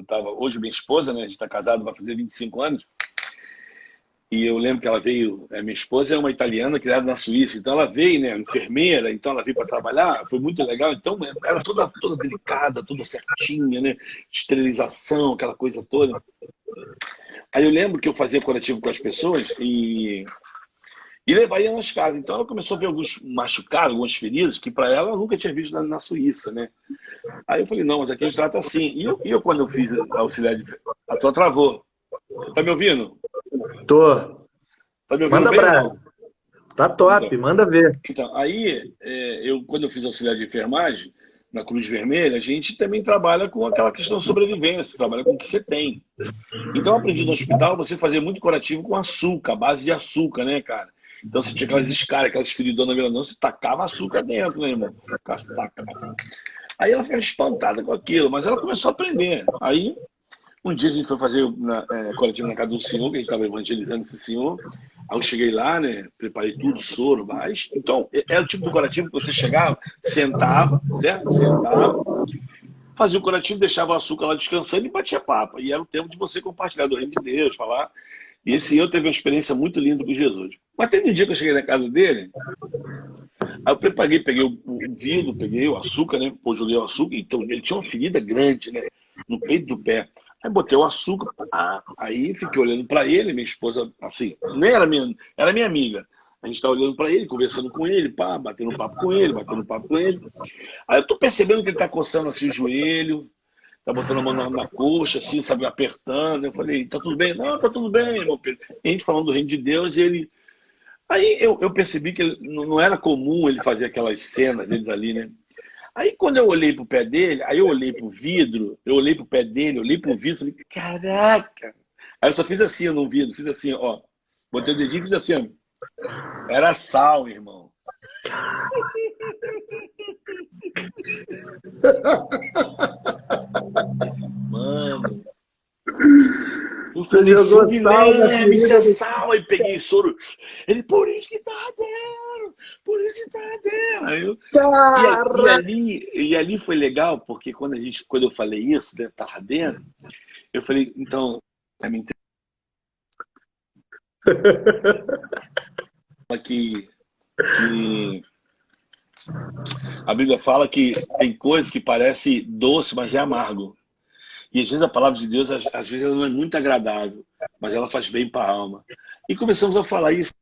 tava, hoje minha esposa, né, a gente está casado, vai fazer 25 anos, e eu lembro que ela veio, minha esposa é uma italiana criada na Suíça, então ela veio, né, enfermeira, então ela veio para trabalhar, foi muito legal, então era toda delicada, toda certinha, né, esterilização, aquela coisa toda. Aí eu lembro que eu fazia curativo com as pessoas e levaria nas casas. Então ela começou a ver alguns machucados, algumas feridas, que para ela eu nunca tinha visto na Suíça, né? Aí eu falei, não, mas aqui a gente trata assim. E eu quando eu fiz auxiliar de... A tua travou. Tá me ouvindo? Tô. Tá me ouvindo Manda bem ou brasa. não? Tá top, Então, manda ver. então aí, quando eu fiz auxiliar de enfermagem, na Cruz Vermelha, a gente também trabalha com aquela questão de sobrevivência, trabalha com o que você tem. Então eu aprendi no hospital você fazer muito curativo com açúcar, base de açúcar, né, cara? Então você tinha aquelas escaras, aquelas feridonas melanoma, você tacava açúcar dentro, né, irmão? Taca. Aí ela ficava espantada com aquilo, mas ela começou a aprender. Aí um dia a gente foi fazer coletivo na casa do senhor, que a gente estava evangelizando esse senhor. Aí eu cheguei lá, né? Preparei tudo, soro, mas. Então, é o tipo do curativo que você chegava, sentava, certo? Sentava, fazia o curativo, deixava o açúcar lá descansando e batia papo. E era o tempo de você compartilhar do reino de Deus, falar. E esse senhor teve uma experiência muito linda com Jesus. Mas teve um dia que eu cheguei na casa dele, aí eu peguei o vidro, peguei o açúcar, né? Pô, joguei o açúcar, então ele tinha uma ferida grande, né? No peito do pé. Aí botei o açúcar, aí fiquei olhando para ele, minha esposa, assim, nem era minha amiga. A gente tá olhando para ele, conversando com ele, pá, batendo papo com ele, batendo papo com ele. Aí eu tô percebendo que ele tá coçando assim o joelho, tá botando a mão na coxa, assim, sabe, apertando. Eu falei, tá tudo bem? Não, tá tudo bem, irmão Pedro. E a gente falando do reino de Deus, e ele. Aí eu percebi que não era comum ele fazer aquelas cenas deles ali, né? Aí quando eu olhei pro pé dele, aí eu olhei pro vidro, eu olhei pro pé dele, eu olhei pro vidro, falei, caraca! Aí eu só fiz assim no vidro, fiz assim, ó. Botei o dedinho e fiz assim, ó. Era sal, irmão. Mano. Eu Você falei, jogou sangue sal na leve, isso é ferida do sal. Aí peguei soro. Ele, por isso que tá ardendo, por isso que tá ardendo. Aí cara. e ali foi legal, porque quando eu falei isso, né, tá ardendo, eu falei, então, a minha que a Bíblia fala que tem coisas que parece doce, mas é amargo. E às vezes a palavra de Deus, às vezes ela não é muito agradável, mas ela faz bem para a alma. E começamos a falar isso,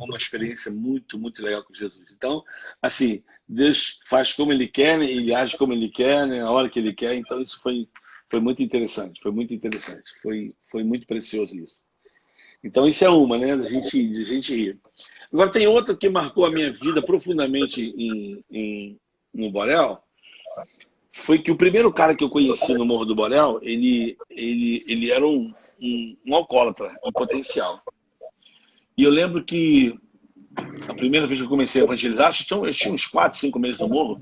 uma experiência muito, muito legal com Jesus. Então, assim, Deus faz como Ele quer, né? Ele age como Ele quer, né? Na hora que Ele quer. Então, isso foi muito interessante, foi muito interessante. Foi muito precioso isso. Então, isso é uma, né? De gente rir. Agora, tem outra que marcou a minha vida profundamente no Borel. Foi que o primeiro cara que eu conheci no Morro do Borel, ele era um alcoólatra, um potencial. E eu lembro que a primeira vez que eu comecei a evangelizar, eu tinha uns 4, 5 meses no morro,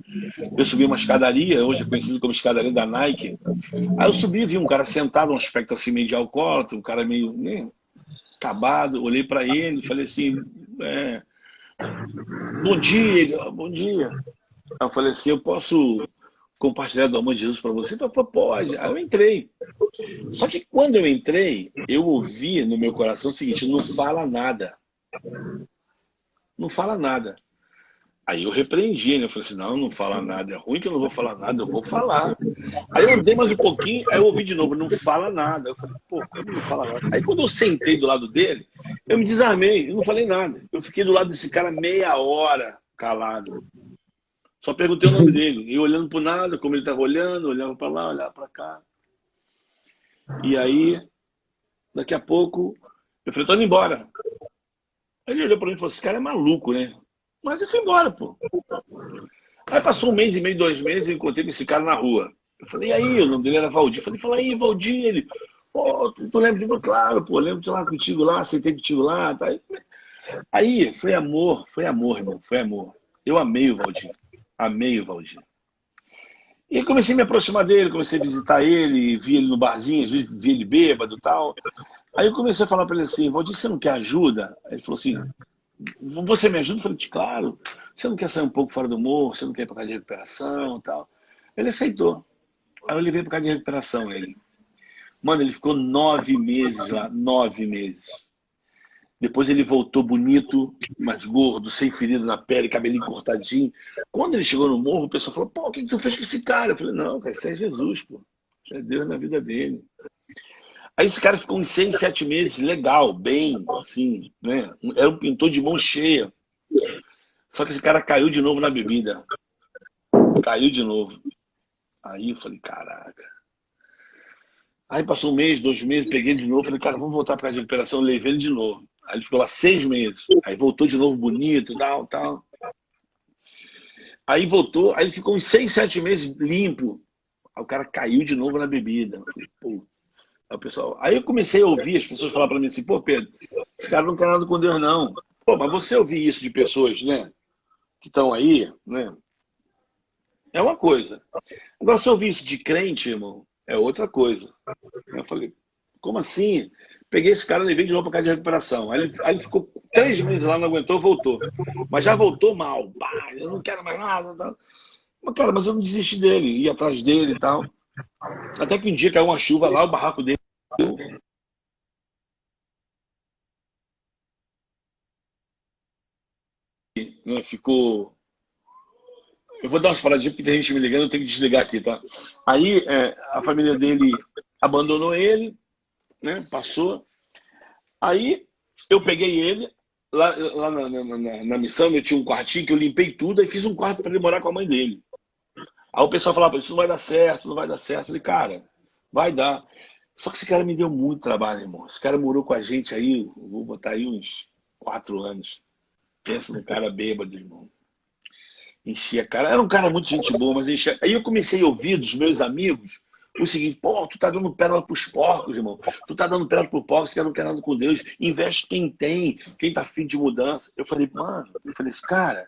eu subi uma escadaria, hoje é conhecido como escadaria da Nike. Aí eu subi e vi um cara sentado, um aspecto assim meio de alcoólatra, um cara meio acabado. Olhei para ele e falei assim, bom dia, ele, bom dia. Aí eu falei assim, eu posso compartilhar do amor de Jesus para você? Ele falou, pode. Aí eu entrei. Só que quando eu entrei, eu ouvi no meu coração o seguinte, não fala nada. Não fala nada. Aí eu repreendi, né? Eu falei assim, não fala nada. É ruim que eu não vou falar nada, eu vou falar. Aí eu andei mais um pouquinho, aí eu ouvi de novo, não fala nada. Eu falei, pô, como não fala nada? Aí quando eu sentei do lado dele, eu me desarmei, eu não falei nada. Eu fiquei do lado desse cara meia hora calado. Só perguntei o nome dele. E olhando pro nada, como ele estava olhando, olhava para lá, olhava para cá. E aí, daqui a pouco, eu falei, tô indo embora. Aí ele olhou para mim e falou, esse cara é maluco, né? Mas eu fui embora, pô. Aí passou 1 mês e meio, 2 meses, eu encontrei com esse cara na rua. Eu falei, e aí? O nome dele era Valdir. Eu falei, fala aí, Valdir. Ele, pô, tu lembra de mim? Claro, pô, lembro de lá contigo lá, sentei contigo lá. Tá? Aí, foi amor, irmão, foi amor. Eu amei o Valdir. Amei o Valdir. E aí comecei a me aproximar dele, comecei a visitar ele, vi ele no barzinho, vi ele bêbado e tal. Aí eu comecei a falar para ele assim, Valdir, você não quer ajuda? Aí ele falou assim, você me ajuda? Eu falei, claro. Você não quer sair um pouco fora do morro? Você não quer ir para casa de recuperação e tal? Ele aceitou. Aí eu levei para casa de recuperação ele. Mano, ele ficou 9 meses lá, 9 meses. Depois ele voltou bonito, mais gordo, sem ferida na pele, cabelinho cortadinho. Quando ele chegou no morro, o pessoal falou, pô, o que tu fez com esse cara? Eu falei, não, cara, isso é Jesus, pô. Isso é Deus na vida dele. Aí esse cara ficou uns 6, 7 meses legal, bem, assim, né? Era um pintor de mão cheia. Só que esse cara caiu de novo na bebida. Caiu de novo. Aí eu falei, caraca. Aí passou 1 mês, 2 meses, peguei ele de novo, falei, cara, vamos voltar para casa de recuperação, levei ele de novo. Aí ele ficou lá 6 meses. Aí voltou de novo bonito, tal. Aí voltou, aí ele ficou uns 6, 7 meses limpo. Aí o cara caiu de novo na bebida. Eu falei, pô. Aí eu comecei a ouvir as pessoas falar para mim assim, pô, Pedro, esse cara não quer nada com Deus, não. Pô, mas você ouvir isso de pessoas, né, que estão aí, né, é uma coisa. Agora, se eu ouvir isso de crente, irmão, é outra coisa. Eu falei, como assim? Peguei esse cara e levei de novo para casa de recuperação. Aí ele ficou 3 meses lá, não aguentou, voltou. Mas já voltou mal. Bah, eu não quero mais nada. Tal. Mas, cara, mas eu não desisti dele, ia atrás dele e tal. Até que um dia caiu uma chuva lá, o barraco dele. Né, ficou. Eu vou dar umas paradinhas porque tem gente me ligando, eu tenho que desligar aqui, tá? Aí a família dele abandonou ele, né? Passou. Aí eu peguei ele lá na missão, eu tinha um quartinho que eu limpei tudo e fiz um quarto para ele morar com a mãe dele. Aí o pessoal falava, isso não vai dar certo, não vai dar certo. Eu falei, cara, vai dar. Só que esse cara me deu muito trabalho, irmão. Esse cara morou com a gente aí, vou botar aí uns 4 anos. Pensa no cara bêbado, irmão. Enchia a cara. Era um cara muito gente boa, mas enchia. Aí eu comecei a ouvir dos meus amigos o seguinte, pô, tu tá dando pérola pros porcos, irmão. Tu tá dando pérola pros porcos, que não quer nada com Deus. Investe quem tem, quem tá afim de mudança. Eu falei, mano, cara,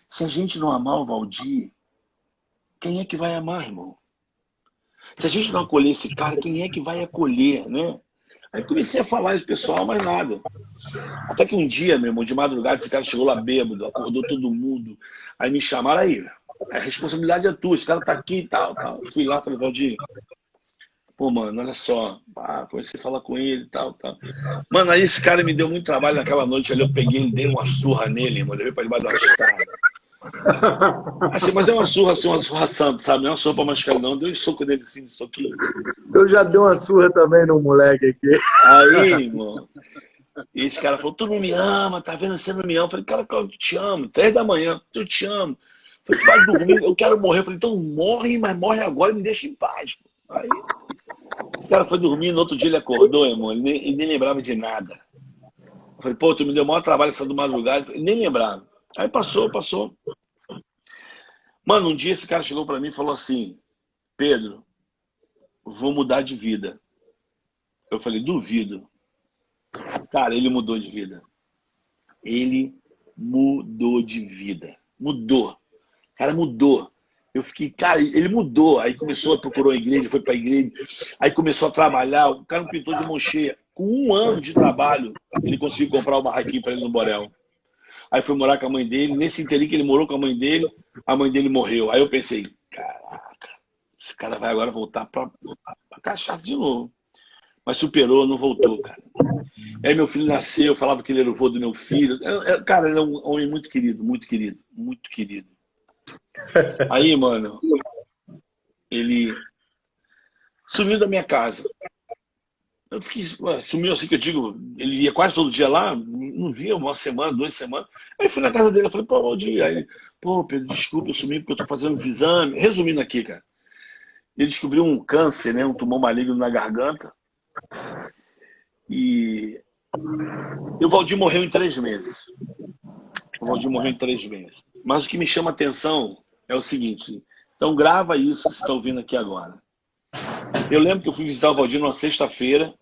se a gente não amar o Valdir, quem é que vai amar, irmão? Se a gente não acolher esse cara, quem é que vai acolher, né? Aí comecei a falar isso, pessoal, mas nada. Até que um dia, meu irmão, de madrugada, esse cara chegou lá bêbado, acordou todo mundo. Aí me chamaram aí, a responsabilidade é tua, esse cara tá aqui e tal. Fui lá, falei, Valdir, pô, mano, olha só. Comecei a falar com ele e tal. Mano, aí esse cara me deu muito trabalho naquela noite ali, eu peguei e dei uma surra nele, irmão, levei pra debaixo da escada. Assim, mas é uma surra assim, uma surra santa, sabe? Não é uma surra pra machucar, não. Deu um soco dele assim, um soquinho. Eu já dei uma surra também no moleque aqui. Aí, irmão. E esse cara falou, tu não me ama, tá vendo? Você não me ama. Eu falei, cara, eu te amo. 3 da manhã, eu te amo. Eu falei, vai dormir, eu quero morrer. Eu falei, então morre, mas morre agora e me deixa em paz. Aí, esse cara foi dormir, no outro dia ele acordou, irmão, ele nem lembrava de nada. Eu falei, pô, tu me deu o maior trabalho essa do madrugada. Ele nem lembrava. Aí passou. Mano, um dia esse cara chegou pra mim e falou assim, Pedro, vou mudar de vida. Eu falei, duvido. Cara, ele mudou de vida. Ele mudou de vida. Mudou. O cara mudou. Eu fiquei, cara, ele mudou. Aí procurou a igreja, foi pra igreja. Aí começou a trabalhar. O cara me pintou de mão cheia. Com 1 ano de trabalho, ele conseguiu comprar o barraquinho pra ele no Borel. Aí foi morar com a mãe dele. Nesse interim que ele morou com a mãe dele morreu. Aí eu pensei, caraca, esse cara vai agora voltar pra cachaça de novo. Mas superou, não voltou, cara. Aí meu filho nasceu, eu falava que ele era o vô do meu filho. Cara, ele é um homem muito querido, muito querido, muito querido. Aí, mano, ele sumiu da minha casa. Eu fiquei, sumiu assim que eu digo, ele ia quase todo dia lá, não via 1 semana, 2 semanas. Aí fui na casa dele, eu falei, pô, bom dia. Aí ele, pô, Pedro, desculpa, eu sumi porque eu tô fazendo os exames. Resumindo aqui, cara. Ele descobriu um câncer, né, um tumor maligno na garganta. E o Valdir morreu em 3 meses. Mas o que me chama a atenção é o seguinte. Então grava isso que você está ouvindo aqui agora. Eu lembro que eu fui visitar o Valdir numa sexta-feira,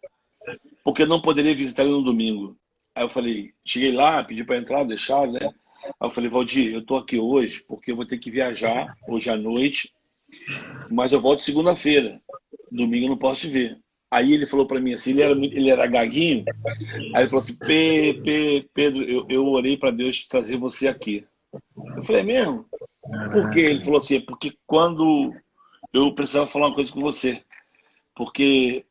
porque eu não poderia visitar ele no domingo. Aí eu falei, cheguei lá, pedi para entrar, deixar, né? Aí eu falei, Valdir, eu tô aqui hoje porque eu vou ter que viajar hoje à noite, mas eu volto segunda-feira. Domingo eu não posso te ver. Aí ele falou para mim assim, ele era gaguinho. Aí ele falou assim, Pedro, eu orei para Deus trazer você aqui. Eu falei, é mesmo? Por quê? Ele falou assim, porque quando eu precisava falar uma coisa com você. Porque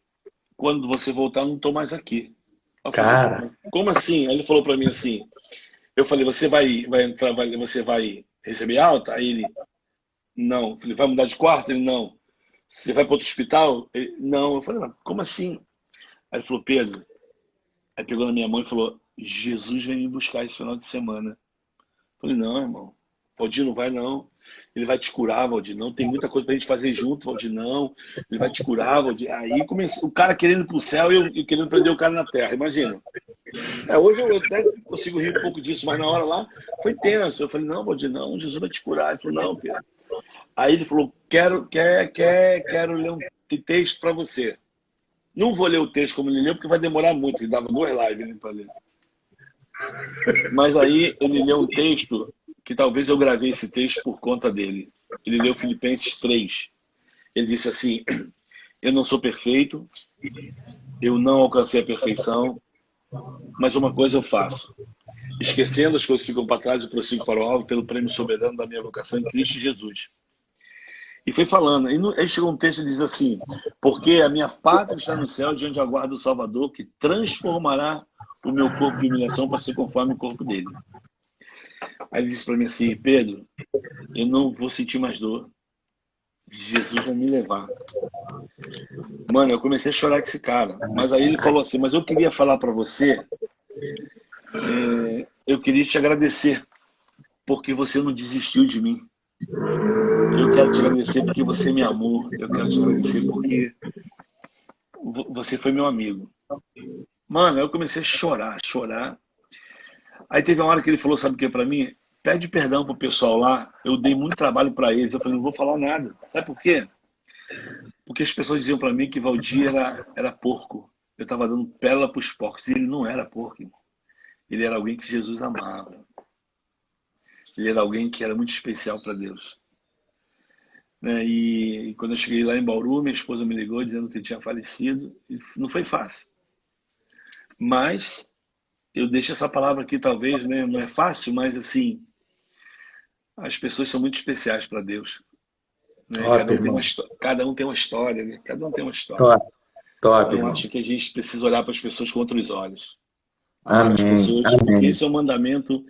quando você voltar, eu não estou mais aqui. Eu falei, Cara, como assim? Aí ele falou para mim assim, eu falei, você vai entrar, você vai receber alta? Aí ele, não. Eu falei, vai mudar de quarto? Ele, não. Você vai para outro hospital? Ele, não. Eu falei, mas como assim? Aí ele falou, Pedro, aí pegou na minha mão e falou, Jesus vem me buscar esse final de semana. Eu falei, não, irmão, Valdir não vai não. Ele vai te curar, Valdir, não. Tem muita coisa pra gente fazer junto, Valdir, não. Ele vai te curar, Valdir. Aí comecei, o cara querendo ir pro céu e eu querendo prender o cara na terra, imagina. Hoje eu até consigo rir um pouco disso, mas na hora lá foi tenso. Eu falei, não, Valdir, não, Jesus vai te curar. Ele falou, não, Pedro. Aí ele falou, quero ler um texto para você. Não vou ler o texto como ele leu, porque vai demorar muito. Ele dava 2 lives para ler. Mas aí ele leu um texto que talvez eu gravei esse texto por conta dele. Ele leu Filipenses 3. Ele disse assim, eu não sou perfeito, eu não alcancei a perfeição, mas uma coisa eu faço. Esquecendo as coisas que ficam para trás, eu prossigo para o alvo pelo prêmio soberano da minha vocação em Cristo Jesus. E foi falando. Aí chegou um texto e diz assim, porque a minha pátria está no céu, de onde aguardo o Salvador, que transformará o meu corpo de humilhação para ser conforme o corpo dele. Aí ele disse para mim assim, Pedro, eu não vou sentir mais dor. Jesus vai me levar. Mano, eu comecei a chorar com esse cara. Mas aí ele falou assim, mas eu queria falar para você, eu queria te agradecer, porque você não desistiu de mim. Eu quero te agradecer porque você me amou. Eu quero te agradecer porque você foi meu amigo. Mano, eu comecei a chorar. Aí teve uma hora que ele falou, sabe o que pra mim? Pede perdão pro pessoal lá. Eu dei muito trabalho pra eles. Eu falei, não vou falar nada. Sabe por quê? Porque as pessoas diziam pra mim que Valdir era porco. Eu tava dando pérola pros porcos. E ele não era porco, irmão. Ele era alguém que Jesus amava. Ele era alguém que era muito especial pra Deus. E quando eu cheguei lá em Bauru, minha esposa me ligou dizendo que ele tinha falecido. E não foi fácil. Mas eu deixo essa palavra aqui, talvez, né? Não é fácil, mas assim, as pessoas são muito especiais para Deus. Né? Cada um tem uma história, né? Cada um tem uma história. Top, Eu irmão. acho que a gente precisa olhar para as pessoas com outros olhos. Amém. As pessoas, porque esse é um mandamento,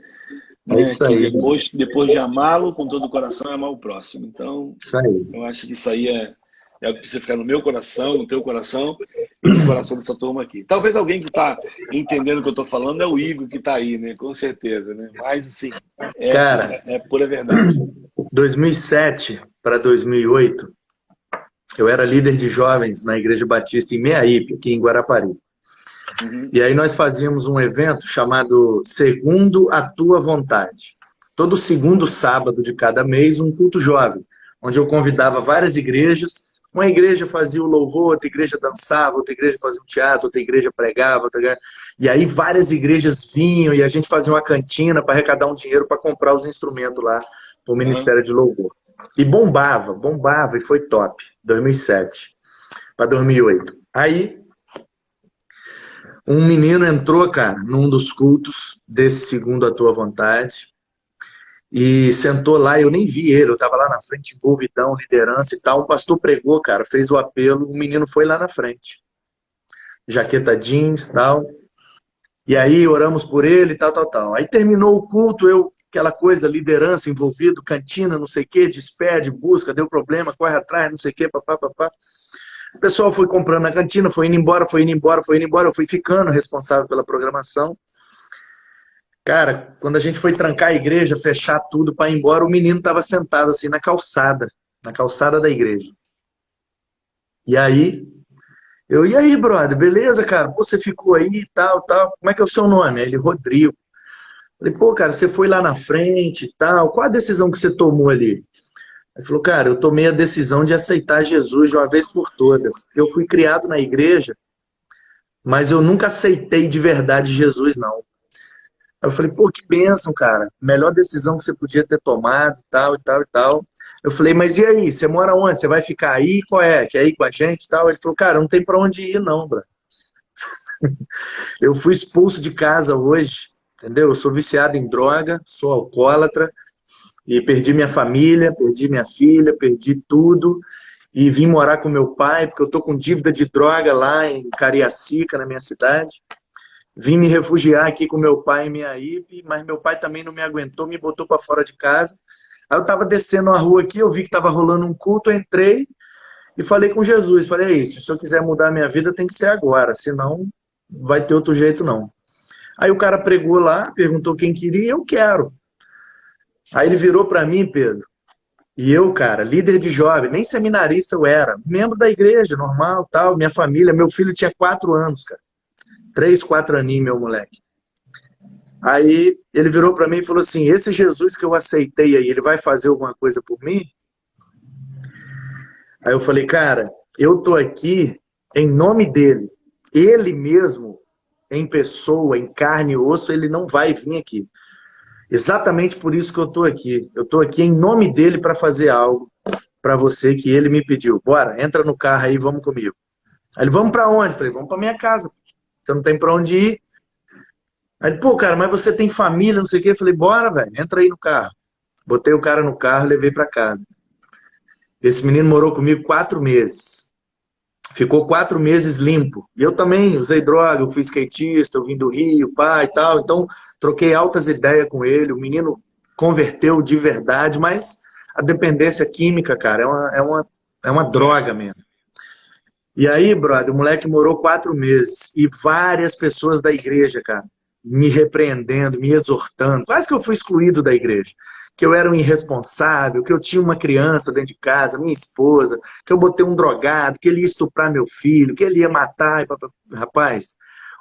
né, isso que aí. depois de amá-lo com todo o coração, é amar o próximo. Então, Isso aí. eu acho que isso aí é o que precisa ficar no meu coração, no teu coração e no coração dessa turma aqui. Talvez alguém que está entendendo o que eu estou falando é o Igor que está aí, né? Com certeza, né? Mas, assim, Cara, é pura verdade. 2007 para 2008, eu era líder de jovens na Igreja Batista em Meaípe, aqui em Guarapari. Uhum. E aí nós fazíamos um evento chamado Segundo a Tua Vontade. Todo segundo sábado de cada mês, um culto jovem, onde eu convidava várias igrejas. Uma igreja fazia o louvor, outra igreja dançava, outra igreja fazia o teatro, outra igreja pregava. E aí várias igrejas vinham e a gente fazia uma cantina para arrecadar um dinheiro para comprar os instrumentos lá para o Ministério de Louvor. E bombava e foi top. 2007 para 2008. Aí um menino entrou, cara, num dos cultos desse Segundo a Tua Vontade e sentou lá, eu nem vi ele, eu tava lá na frente, envolvidão, liderança e tal. Um pastor pregou, cara, fez o apelo, o menino foi lá na frente. Jaqueta jeans e tal. E aí oramos por ele, tal. Aí terminou o culto, aquela coisa, liderança envolvido, cantina, não sei o quê, despede, busca, deu problema, corre atrás, não sei o quê, papá. O pessoal foi comprando na cantina, foi indo embora. Eu fui ficando responsável pela programação. Cara, quando a gente foi trancar a igreja, fechar tudo para ir embora, o menino estava sentado assim na calçada da igreja. E aí, brother, beleza, cara? Pô, você ficou aí e tal. Como é que é o seu nome? Ele, Rodrigo. Falei, pô, cara, você foi lá na frente e tal. Qual a decisão que você tomou ali? Ele falou, cara, eu tomei a decisão de aceitar Jesus de uma vez por todas. Eu fui criado na igreja, mas eu nunca aceitei de verdade Jesus, não. Aí eu falei, pô, que bênção, cara. Melhor decisão que você podia ter tomado, tal. Eu falei, mas e aí? Você mora onde? Você vai ficar aí? Qual é? Quer ir com a gente e tal? Ele falou, cara, não tem pra onde ir, não, bro. Eu fui expulso de casa hoje, entendeu? Eu sou viciado em droga, sou alcoólatra, e perdi minha família, perdi minha filha, perdi tudo, e vim morar com meu pai, porque eu tô com dívida de droga lá em Cariacica, na minha cidade. Vim me refugiar aqui com meu pai em Meaípe, mas meu pai também não me aguentou, me botou para fora de casa. Aí eu tava descendo a rua aqui, eu vi que tava rolando um culto, eu entrei e falei com Jesus. Falei, é isso, se eu quiser mudar a minha vida tem que ser agora, senão vai ter outro jeito não. Aí o cara pregou lá, perguntou quem queria, eu quero. Aí ele virou para mim, Pedro, e eu, cara, líder de jovem, nem seminarista eu era, membro da igreja, normal, tal, minha família, meu filho tinha 4 anos, cara. 3, 4 aninhos, meu moleque. Aí ele virou para mim e falou assim, esse Jesus que eu aceitei aí, ele vai fazer alguma coisa por mim? Aí eu falei, cara, eu tô aqui em nome dele. Ele mesmo, em pessoa, em carne e osso, ele não vai vir aqui. Exatamente por isso que eu tô aqui. Eu tô aqui em nome dele para fazer algo para você que ele me pediu. Bora, entra no carro aí, vamos comigo. Aí ele, vamos para onde? Eu falei, vamos para minha casa. Você não tem para onde ir. Aí ele, pô, cara, mas você tem família, não sei o quê. Eu falei, bora, velho, entra aí no carro. Botei o cara no carro, levei para casa. Esse menino morou comigo 4 meses. Ficou 4 meses limpo. E eu também usei droga, eu fui skatista, eu vim do Rio, pai e tal. Então, troquei altas ideias com ele. O menino converteu de verdade, mas a dependência química, cara, é uma droga mesmo. E aí, brother, o moleque morou 4 meses. E várias pessoas da igreja, cara, me repreendendo, me exortando. Quase que eu fui excluído da igreja. Que eu era um irresponsável, que eu tinha uma criança dentro de casa, minha esposa, que eu botei um drogado, que ele ia estuprar meu filho, que ele ia matar. Rapaz,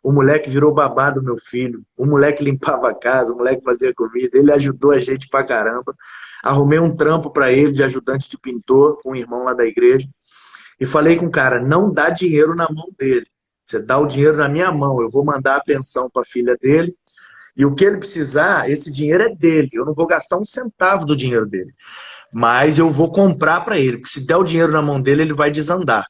o moleque virou babá do meu filho. O moleque limpava a casa, o moleque fazia comida. Ele ajudou a gente pra caramba. Arrumei um trampo pra ele de ajudante de pintor, com um irmão lá da igreja. E falei com o cara, não dá dinheiro na mão dele. Você dá o dinheiro na minha mão, eu vou mandar a pensão para a filha dele, e o que ele precisar, esse dinheiro é dele. Eu não vou gastar um centavo do dinheiro dele. Mas eu vou comprar para ele, porque se der o dinheiro na mão dele, ele vai desandar.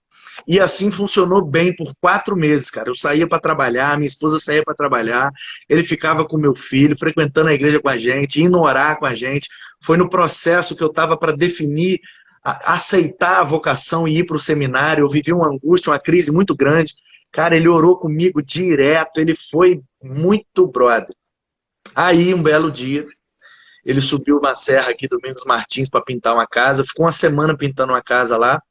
E assim funcionou bem por 4 meses, cara. Eu saía para trabalhar, minha esposa saía para trabalhar, ele ficava com meu filho, frequentando a igreja com a gente, indo orar com a gente. Foi no processo que eu estava para definir aceitar a vocação e ir para o seminário. Eu vivi uma angústia, uma crise muito grande. Cara, ele orou comigo direto, ele foi muito brother. Aí, um belo dia, ele subiu uma serra aqui, Domingos Martins, para pintar uma casa. Ficou uma semana pintando uma casa lá.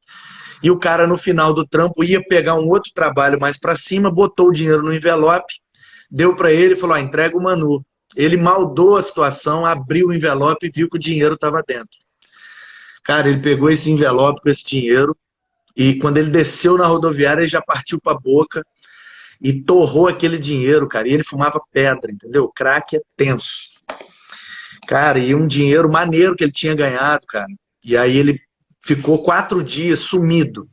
E o cara, no final do trampo, ia pegar um outro trabalho mais para cima, botou o dinheiro no envelope, deu para ele e falou: entrega o Manu. Ele maldou a situação, abriu o envelope e viu que o dinheiro estava dentro. Cara, ele pegou esse envelope com esse dinheiro e quando ele desceu na rodoviária, ele já partiu para a boca e torrou aquele dinheiro, cara. E ele fumava pedra, entendeu? Crack é tenso. Cara, e um dinheiro maneiro que ele tinha ganhado, cara. E aí ele ficou 4 dias sumido.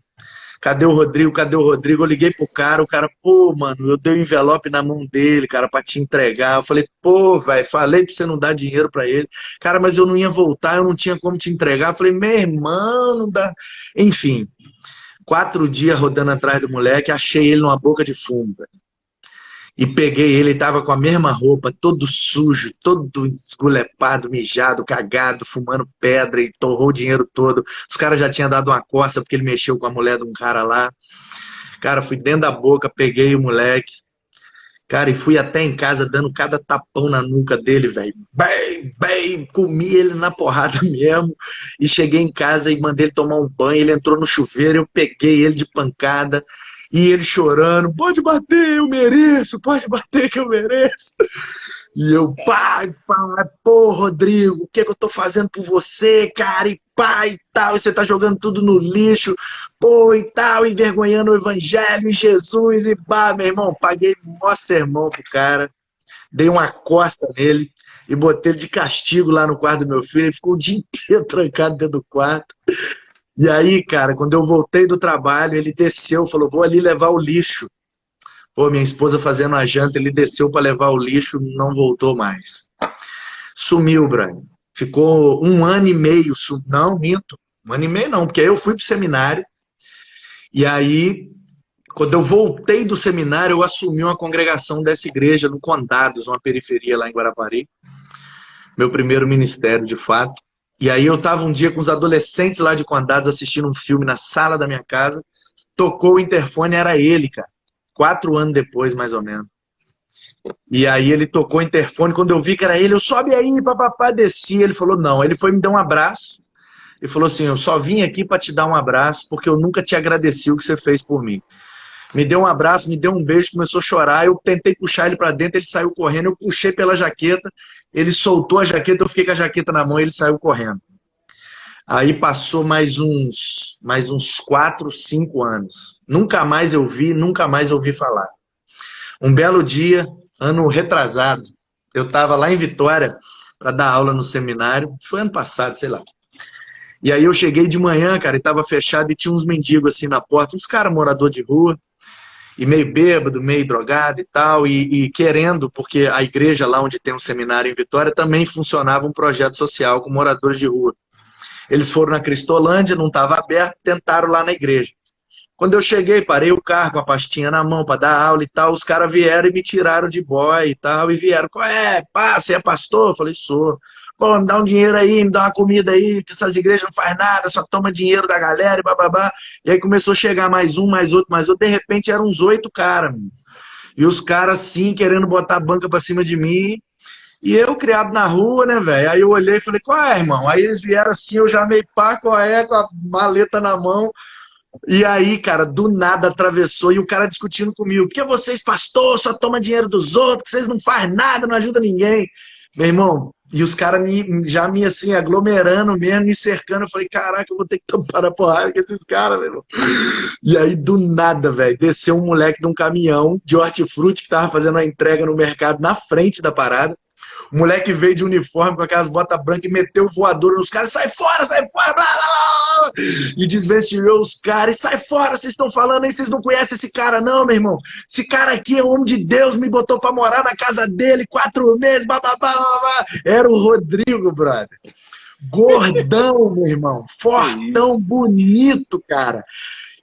Cadê o Rodrigo? Cadê o Rodrigo? Eu liguei pro cara, o cara, pô, mano, eu dei o envelope na mão dele, cara, pra te entregar. Eu falei, pô, velho, falei pra você não dar dinheiro pra ele. Cara, mas eu não ia voltar, eu não tinha como te entregar. Eu falei, meu irmão, não dá. Enfim, 4 dias rodando atrás do moleque, achei ele numa boca de fumo, velho. E peguei ele, tava com a mesma roupa, todo sujo, todo esgulepado, mijado, cagado, fumando pedra e torrou o dinheiro todo. Os caras já tinham dado uma coça porque ele mexeu com a mulher de um cara lá. Cara, fui dentro da boca, peguei o moleque. Cara, e fui até em casa dando cada tapão na nuca dele, velho. Bem, bem, comi ele na porrada mesmo. E cheguei em casa e mandei ele tomar um banho. Ele entrou no chuveiro, eu peguei ele de pancada. E ele chorando, pode bater, eu mereço, pode bater que eu mereço. E eu, pai, pô, Rodrigo, o que é que eu tô fazendo por você, cara? E pai, e tal, e você tá jogando tudo no lixo, pô, e tal, envergonhando o evangelho, Jesus, e pá, meu irmão, paguei o maior sermão pro cara, dei uma costa nele e botei ele de castigo lá no quarto do meu filho, ele ficou o dia inteiro trancado dentro do quarto. E aí, cara, quando eu voltei do trabalho, ele desceu, falou, vou ali levar o lixo. Pô, minha esposa fazendo a janta, ele desceu para levar o lixo, não voltou mais. Sumiu, Brian. Ficou 1 ano e meio, não, minto, 1 ano e meio não, porque aí eu fui pro seminário, e aí, quando eu voltei do seminário, eu assumi uma congregação dessa igreja no Condados, uma periferia lá em Guarapari, meu primeiro ministério, de fato. E aí eu estava um dia com os adolescentes lá de Condados assistindo um filme na sala da minha casa, tocou o interfone, era ele, cara. 4 anos depois, mais ou menos. E aí ele tocou o interfone, quando eu vi que era ele, eu sobe aí, papapá, desci. Ele falou, não. Ele foi me dar um abraço e falou assim, eu só vim aqui para te dar um abraço, porque eu nunca te agradeci o que você fez por mim. Me deu um abraço, me deu um beijo, começou a chorar, eu tentei puxar ele para dentro, ele saiu correndo, eu puxei pela jaqueta, ele soltou a jaqueta, eu fiquei com a jaqueta na mão e ele saiu correndo. Aí passou mais uns 4, 5 anos. Nunca mais eu vi, nunca mais ouvi falar. Um belo dia, ano retrasado, eu estava lá em Vitória para dar aula no seminário, foi ano passado, sei lá. E aí eu cheguei de manhã, cara, e estava fechado e tinha uns mendigos assim na porta, uns caras morador de rua, e meio bêbado, meio drogado e tal, e querendo, porque a igreja lá onde tem um seminário em Vitória também funcionava um projeto social com moradores de rua. Eles foram na Cristolândia, não estava aberto, tentaram lá na igreja. Quando eu cheguei, parei o carro com a pastinha na mão para dar aula e tal, os caras vieram e me tiraram de boy e tal, e vieram, pá, você é pastor? Eu falei, sou. Pô, me dá um dinheiro aí, me dá uma comida aí, que essas igrejas não faz nada, só toma dinheiro da galera e bababá. E aí começou a chegar mais um, mais outro, mais outro, de repente eram uns 8 caras, mano. E os caras, assim, querendo botar a banca pra cima de mim, e eu, criado na rua, né, velho? Aí eu olhei e falei, qual é, irmão? Aí eles vieram assim, eu já meio pá, qual é, com a maleta na mão. E aí, cara, do nada atravessou e o cara discutindo comigo. Porque vocês, pastor, só toma dinheiro dos outros, que vocês não fazem nada, não ajudam ninguém. Meu irmão, e os caras já me assim, aglomerando mesmo, me cercando. Eu falei, caraca, eu vou ter que tampar a porrada com esses caras, meu irmão. E aí, do nada, velho, desceu um moleque de um caminhão de hortifruti que tava fazendo a entrega no mercado na frente da parada. O moleque veio de uniforme com aquelas botas brancas e meteu voador nos caras. Sai fora, blá, blá, blá. E desvestilhou os caras. E sai fora, vocês estão falando aí, vocês não conhecem esse cara não, meu irmão. Esse cara aqui é o homem de Deus, me botou pra morar na casa dele 4 meses, bababá, babá. Era o Rodrigo, brother. Gordão, meu irmão. Fortão, bonito, cara.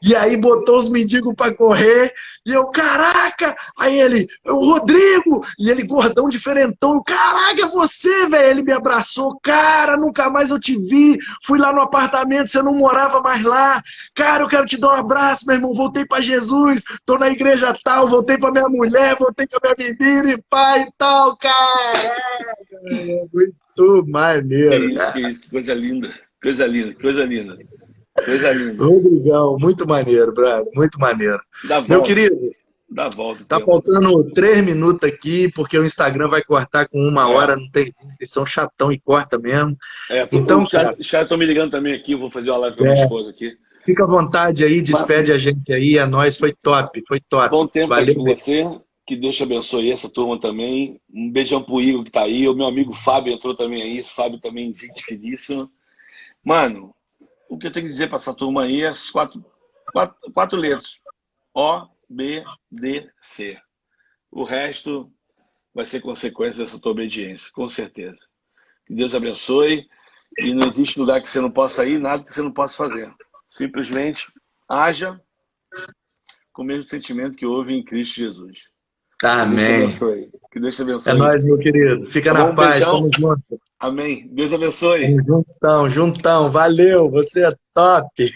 E aí botou os mendigos pra correr, e eu, caraca! Aí ele, o Rodrigo! E ele, gordão, diferentão, caraca, é você, velho! Ele me abraçou, cara, nunca mais eu te vi, fui lá no apartamento, você não morava mais lá, cara, eu quero te dar um abraço, meu irmão, voltei pra Jesus, tô na igreja tal, voltei pra minha mulher, voltei com a minha menina e pai e tal, caraca! Muito maneiro, que isso, que coisa linda, coisa linda, coisa linda. Coisa linda. Rodrigão, muito maneiro, brother, muito maneiro. Dá Meu volta. querido, Dá volta. tá faltando 3 minutos aqui, porque o Instagram vai cortar com 1 hora, não tem. Eles são chatão e corta mesmo. Então, Os cara, caras estão me ligando também aqui, eu vou fazer uma live com a minha esposa aqui. fica à vontade aí, despede a gente aí, é nóis, foi top, foi top. Bom tempo Valeu aqui com mesmo. você. Que Deus te abençoe essa turma também. Um beijão pro Igor que tá aí. O meu amigo Fábio entrou também aí. Esse Fábio também, gente finíssima. Mano, o que eu tenho que dizer pra essa turma aí é as quatro letras. O, B, D, C. O resto vai ser consequência dessa tua obediência, com certeza. Que Deus abençoe. E não existe lugar que você não possa ir, nada que você não possa fazer. Simplesmente haja com o mesmo sentimento que houve em Cristo Jesus. Amém. Que Deus te abençoe. É nóis, meu querido. Fica na paz, tamo junto. Amém. Deus abençoe. Tamo juntão, juntão. Valeu, você é top.